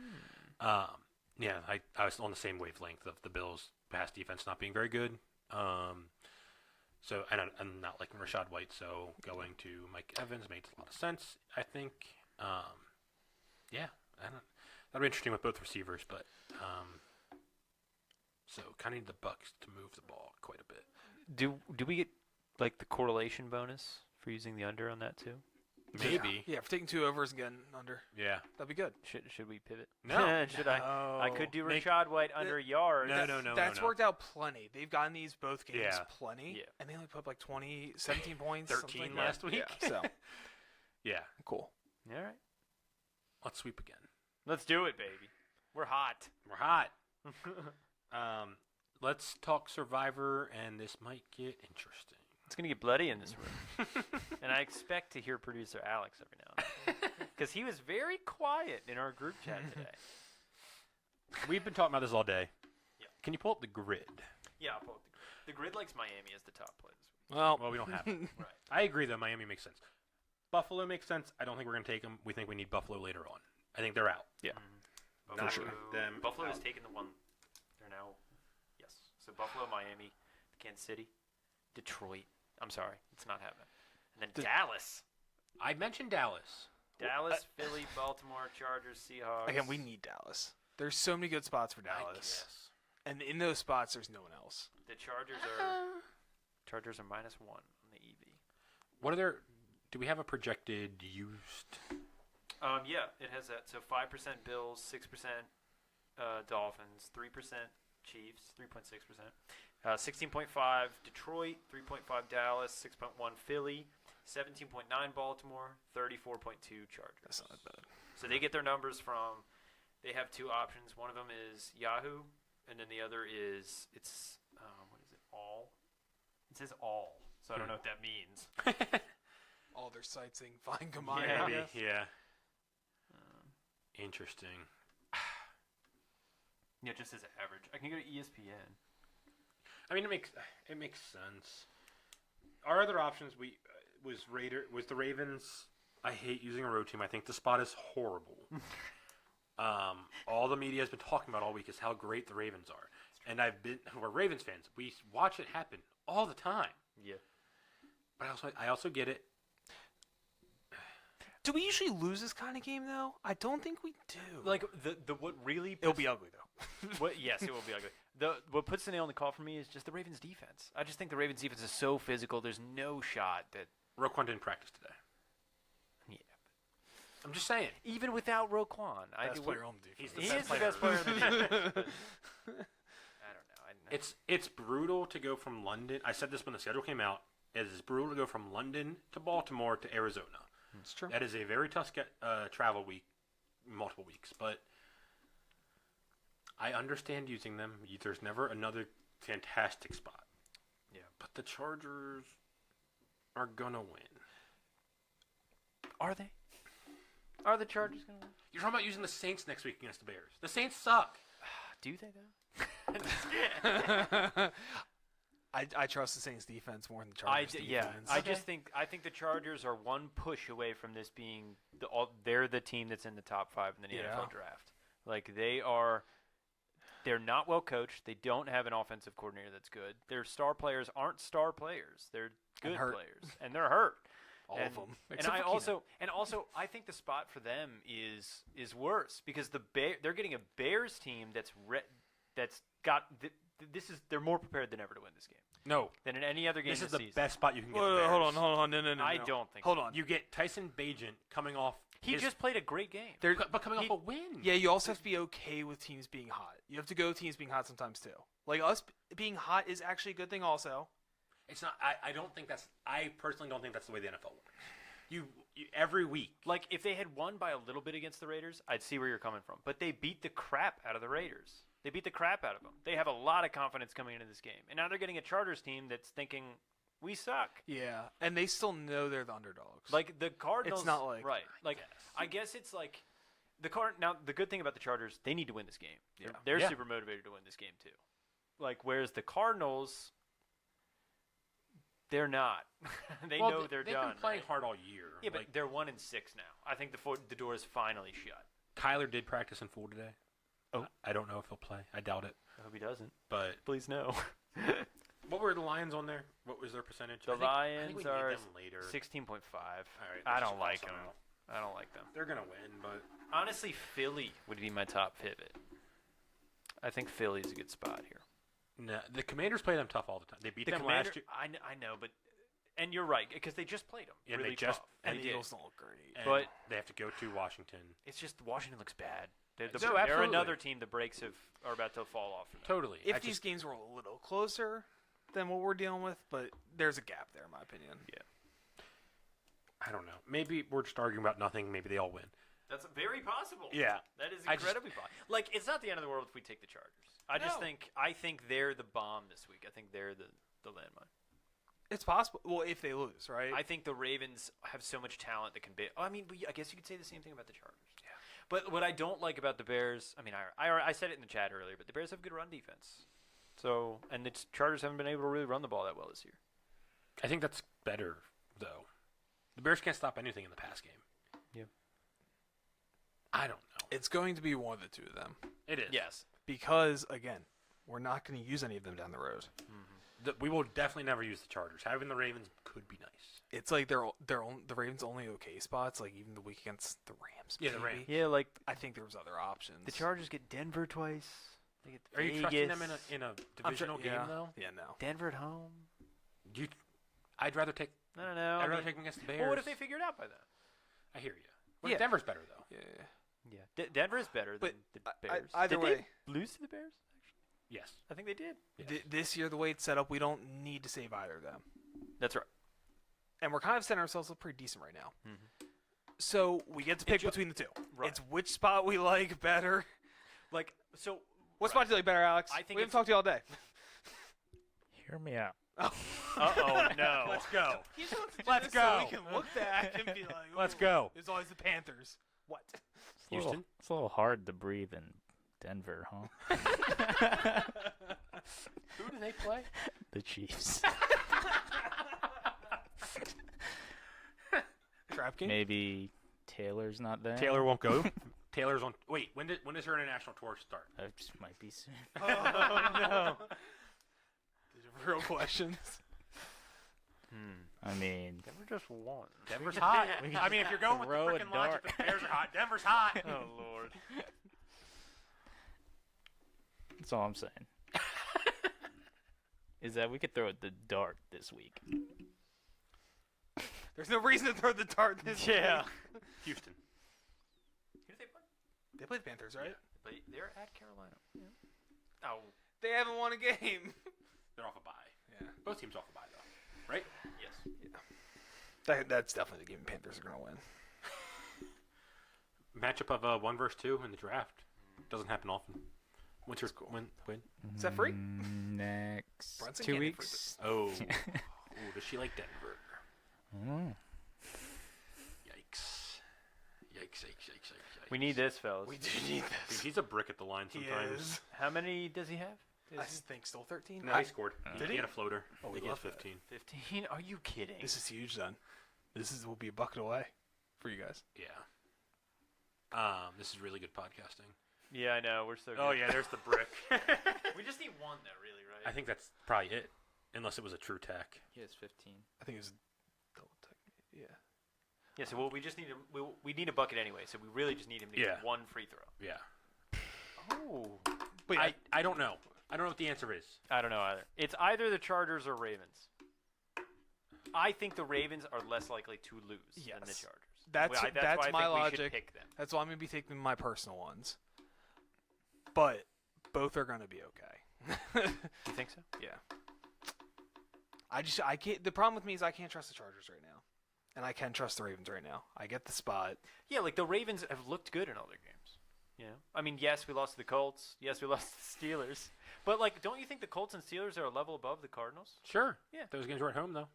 Yeah, I was on the same wavelength of the Bills' pass defense not being very good. So and I'm not liking Rashad White, so going to Mike Evans makes a lot of sense, I think. Yeah, that'll be interesting with both receivers, but so kind of need the Bucks to move the ball quite a bit. Do we get like the correlation bonus for using the under on that too? Maybe. Yeah, for taking 2 overs again under. Yeah. That'd be good. Should we pivot? No. Should I? I could do Rashad White under yards. No. That's worked out plenty. They've gotten these both games plenty. Yeah. And they only put up like 17 points. 13 something last like week. Yeah, so, Yeah. cool. All right. Let's sweep again. Let's do it, baby. We're hot. We're hot. Let's talk Survivor, and this might get interesting. It's going to get bloody in this room. And I expect to hear producer Alex every now and then. Because he was very quiet in our group chat today. We've been talking about this all day. Yeah. Can you pull up the grid? Yeah, I'll pull up the grid likes Miami as the top play this week. Well, Well, we don't have it. Right. I agree, though. Miami makes sense. Buffalo makes sense. I don't think we're going to take them. We think we need Buffalo later on. I think they're out. Yeah. Not Buffalo, them Buffalo has out. taken the one. They're now, yes. So Buffalo, Miami, Kansas City, Detroit. I'm sorry, it's not happening. And then Dallas. I mentioned Dallas. Dallas, Philly, Baltimore, Chargers, Seahawks. again, we need Dallas. There's so many good spots for Dallas. Yes. And in those spots, there's no one else. The Chargers are -1 on the EV. What are their? Do we have a projected used? Yeah, it has that. So 5% Bills, 6% Dolphins, 3% Chiefs, 3.6%. 16.5 Detroit, 3.5 Dallas, 6.1 Philly, 17.9 Baltimore, 34.2 Chargers. That's not bad. So they get their numbers from. They have 2 options. One of them is Yahoo, and then the other is what is it? All. It says all. So I don't know what that means. All their sites they can find combined. Yeah. Maybe. Yes. Yeah. Interesting. Yeah, it just says average. I can go to ESPN. I mean, it makes sense. Our other options was the Ravens. I hate using a road team. I think the spot is horrible. All the media has been talking about all week is how great the Ravens are, and we're Ravens fans. We watch it happen all the time. Yeah. But I also get it. Do we usually lose this kind of game though? I don't think we do. Like the what really it'll be ugly though. yes, it will be ugly. What puts the nail in the coffin for me is just the Ravens' defense. I just think the Ravens' defense is so physical. There's no shot that. Roquan didn't practice today. Yeah. I'm just saying. Even without Roquan, Best player on the defense. He is the best player on the defense. But I don't know. It's brutal to go from London. I said this when the schedule came out. It is brutal to go from London to Baltimore to Arizona. It's true. That is a very tough travel week, multiple weeks. But I understand using them. There's never another fantastic spot. Yeah. But the Chargers are gonna win. Are they? Are the Chargers going to win? You're talking about using the Saints next week against the Bears. The Saints suck. Do they though? I trust the Saints defense more than the Chargers defense. I think the Chargers are one push away from this being they're the team that's in the top 5 in the NFL draft. Like they're not well coached. They don't have an offensive coordinator that's good. Their star players aren't star players. They're good players, and they're hurt. All of them. And also, I think the spot for them is worse because they're getting a Bears team that's got. They're more prepared than ever to win this game. No. than in any other game This is the season. best spot you can get. Whoa, the hold Bears. on. No. I don't think Hold so. on. You get Tyson Bagent coming off. He just played a great game. but coming off a win. Yeah, you also have to be okay with teams being hot. You have to go with teams being hot sometimes too. Like us being hot is actually a good thing also. It's not. I don't think that's. I personally don't think that's the way the NFL works. You every week. Like, if they had won by a little bit against the Raiders, I'd see where you're coming from. But they beat the crap out of the Raiders. They beat the crap out of them. They have a lot of confidence coming into this game. And now they're getting a Chargers team that's thinking, we suck. Yeah, and they still know they're the underdogs. Like, the Cardinals. It's not like right. Like, I guess it's like now the good thing about the Chargers, they need to win this game. Yeah. They're Yeah. super motivated to win this game too. Like, whereas the Cardinals, they're not. They know they're they've done. been playing right? hard all year. Yeah, but Like, they're 1-6 now. I think the door is finally shut. Kyler did practice in full today. Oh. I don't know if he'll play. I doubt it. I hope he doesn't. But Please no. what were the Lions on there? What was their percentage? The I think we Lions need are them later. 16.5. All right, I let's don't like cross them. out. I don't like them. They're gonna win, but Honestly, Philly would be my top pivot. I think Philly's a good spot here. no, the Commanders play them tough all the time. They beat them last year. I know, but and you're right because they just played them. Yeah, really they just- tough. and They the did. Eagles don't look great. And But- they have to go to Washington. It's just Washington looks bad. They're No, absolutely. another team. The brakes are about to fall off. For them. Totally. If these games were a little closer than what we're dealing with, but there's a gap there, in my opinion. Yeah, I don't know. Maybe we're just arguing about nothing. Maybe they all win. that's very possible. Yeah. That is I just- incredibly possible. Like, it's not the end of the world if we take the Chargers. I think they're the bomb this week. I think they're the landmine. It's possible. Well, if they lose, right? I think the Ravens have so much talent that can be. I mean, I guess you could say the same thing about the Chargers. Yeah. But what I don't like about the Bears, I mean, I said it in the chat earlier, but the Bears have good run defense. So, and the Chargers haven't been able to really run the ball that well this year. I think that's better, though. The Bears can't stop anything in the pass game. Yeah. I don't know. it's going to be one of the two of them. It is. Yes. Because, again, we're not going to use any of them down the road. We will definitely never use the Chargers. Having the Ravens could be nice. It's like the Ravens' only okay spots, like even the week against the Rams. Yeah, the maybe. Rams. Yeah, like I think there was other options. the Chargers get Denver twice. They get Are you Vegas. trusting them in a I'm sure- divisional game, yeah. though? Yeah, no. Denver at home? I'd rather take. I don't know. I'd rather take them against the Bears. Well, what if they figure it out by then? I hear you. Well, Yeah. Denver's better though. Yeah. Yeah, Denver is better But than the Bears. either did way, they lose to the Bears? Yes. I think they did. Yes. this year the way it's set up, we don't need to save either of them, That's right. and we're kind of setting ourselves up pretty decent right now. Mhm. So we get to pick Enjoy- between the two. Right. It's which spot we like better. Like, so What spot do you like better, Alex? I think we haven't it's- talked to you all day. Hear me out. Uh-oh, no. Let's go. He's supposed to do Let's this so go. we can look back and be like, Let's "Ooh, go. There's always the Panthers. What? Houston? It's a little hard to breathe in Denver, huh? Who do they play? The Chiefs. Trap game? Maybe Taylor's not there. Taylor won't go. Taylor's on. Wait, when does her international tour start? That just might be soon. Oh, no. These are real questions. I mean, Denver just won. Denver's hot. I mean, if you're going with the Throw a freaking logic, dart. the Bears are hot. Denver's hot. Oh, Lord. that's all I'm saying. Is that we could throw the dart this week. There's no reason to throw the dart this Yeah. week. Houston. Who did they play? They played the Panthers, right? But they're at Carolina. Yeah. Oh, They haven't won a game. They're off a bye. Yeah. Both teams off a bye, though. Right? yes. That's definitely the game the Panthers are going to win. Matchup of 1 versus 2 in the draft. Doesn't happen often. What's your win? Is that free? Next Brunson 2 can't weeks. Oh. Ooh, does she like Denver? Mm. Yikes. Yikes. We need this, fellas. We do need Dude, this. he's a brick at the line He sometimes. is. How many does he have? I think still 13. No, he scored. Did he he? had a floater. Oh, we he has love that. 15. 15? Are you kidding? This is huge then. Will be a bucket away for you guys. Yeah. This is really good podcasting. Yeah, I know. We're so good. Oh, yeah, there's the brick. We just need one, though, really, right? I think that's probably it. Unless it was a true tech. He has 15. I think it was double tech. Yeah. Yeah, so we just need we need a bucket anyway, so we really just need him to Yeah. get one free throw. Yeah. Oh. Wait, I don't know. I don't know what the answer is. I don't know either. It's either the Chargers or Ravens. I think the Ravens are less likely to lose than the Chargers. That's why I my think logic. We should pick them. That's why I'm going to be taking my personal ones. But both are going to be okay. You think so? Yeah. I can't. The problem with me is I can't trust the Chargers right now, and I can trust the Ravens right now. I get the spot. Yeah, like the Ravens have looked good in all their games. You know, I mean, yes, we lost to the Colts. Yes, we lost to the Steelers. But like, don't you think the Colts and Steelers are a level above the Cardinals? Sure. Yeah. Those games were at home, though.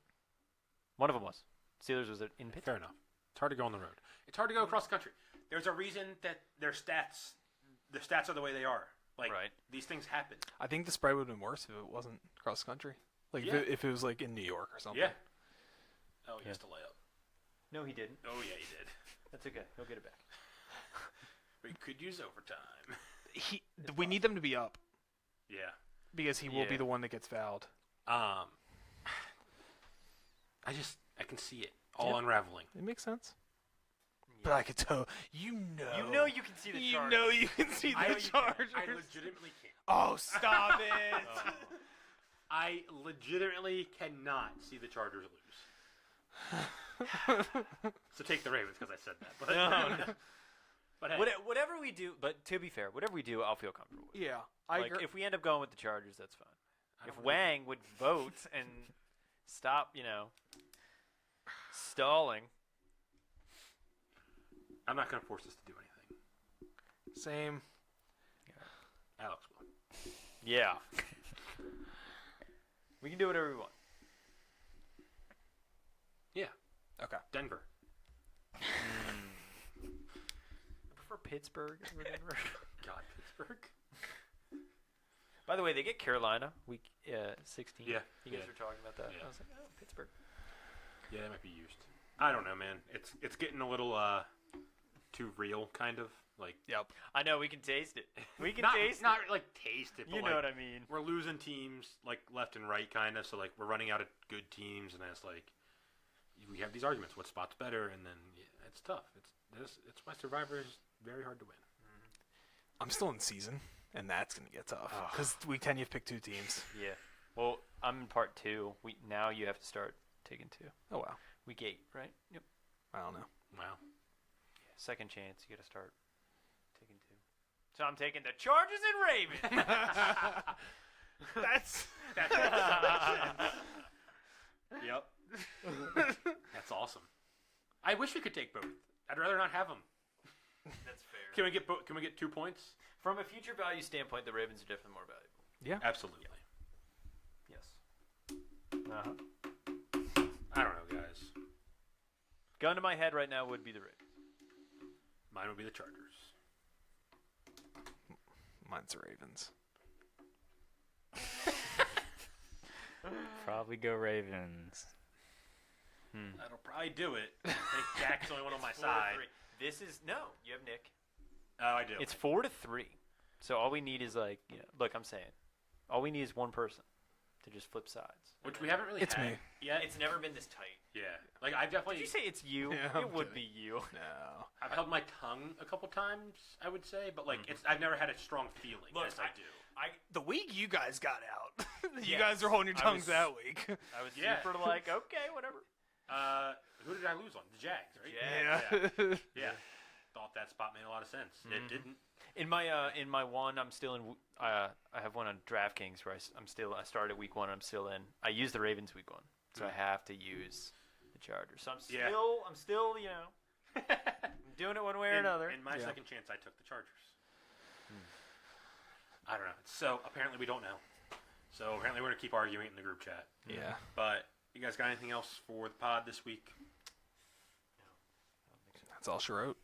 One of them was. Steelers was in Pittsburgh. Fair enough. It's hard to go on the road. It's hard to go across the country. There's a reason that the stats are the way they are. Like, these things happen. I think the spread would have been worse if it wasn't cross country. Like if it was like in New York or something. Yeah. Oh, he has to lay up. No, he didn't. Oh, yeah, he did. That's okay. He'll get it back. We could use overtime. We need them to be up. Yeah. Because he will be the one that gets fouled. I can see it all unraveling. It makes sense. Yeah. But I could tell you can see the Chargers. You can see the Chargers. I legitimately can't. Oh, stop it! I legitimately cannot see the Chargers lose. So take the Ravens because I said that. But, no. But hey. Whatever we do, but to be fair, whatever we do, I'll feel comfortable with. Yeah, like if we end up going with the Chargers, that's fine. If Wang would vote and stop, stalling. I'm not going to force us to do anything. Same. Yeah. Alex will. Yeah. We can do whatever we want. Yeah. Okay. Denver. I prefer Pittsburgh over Denver. God, Pittsburgh. By the way, they get Carolina week 16. Yeah. You guys were talking about that. Yeah. I was like, oh, Pittsburgh. Yeah, that might be used. I don't know, man. It's getting a little too real, kind of. Like, yep. I know, we can taste it. We can taste it. Not like taste it, but you know what I mean. We're losing teams like left and right, kind of. So like we're running out of good teams, and it's like we have these arguments: what spot's better? And then it's tough. It's why Survivor is very hard to win. I'm still in season, and that's gonna get tough because week 10 you've picked 2 teams. Yeah. Well, I'm in part 2. Now you have to start taking 2. Oh wow. Week 8, right? Yep. I don't know. Wow. Yeah, second chance. You got to start taking 2. So I'm taking the Chargers and Ravens. That's Yep. That's awesome. I wish we could take both. I'd rather not have them. That's fair. Can we get Can we get 2 points? From a future value standpoint, the Ravens are definitely more valuable. Yeah. Absolutely. Yes. I don't know, guys. Gun to my head right now would be the Ravens. Mine would be the Chargers. Mine's the Ravens. Probably go Ravens. That'll probably do it. I think Jack's the only one on my 4-3. side. This is you have Nick. Oh, I do. It's 4-3. So all we need is look, I'm saying, all we need is one person to just flip sides. Which we haven't really It's had me. yet. It's never been this tight. Yeah. Like, I've definitely... Did you say it's you? Yeah, it would kidding. be you. No. I've held my tongue a couple times, I would say, but, like, I've never had a strong feeling Look, as I do. The week you guys got out, you Yes. guys were holding your I tongues was- that week. I was Yeah. super okay, whatever. Who did I lose on? The Jags, right? Jags. Yeah. Yeah. Thought that spot made a lot of sense. It didn't. In my one, I'm still in. I have one on DraftKings where I started week 1. I'm still in. I used the Ravens week 1, so I have to use the Chargers. So I'm still I'm doing it one way or another. In my second chance, I took the Chargers. I don't know. So apparently we don't know. So apparently we're gonna keep arguing it in the group chat. Yeah. But you guys got anything else for the pod this week? That's all she wrote.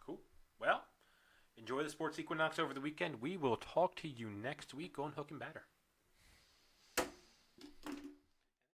Cool. Well, enjoy the sports equinox over the weekend. We will talk to you next week on Hook and Batter.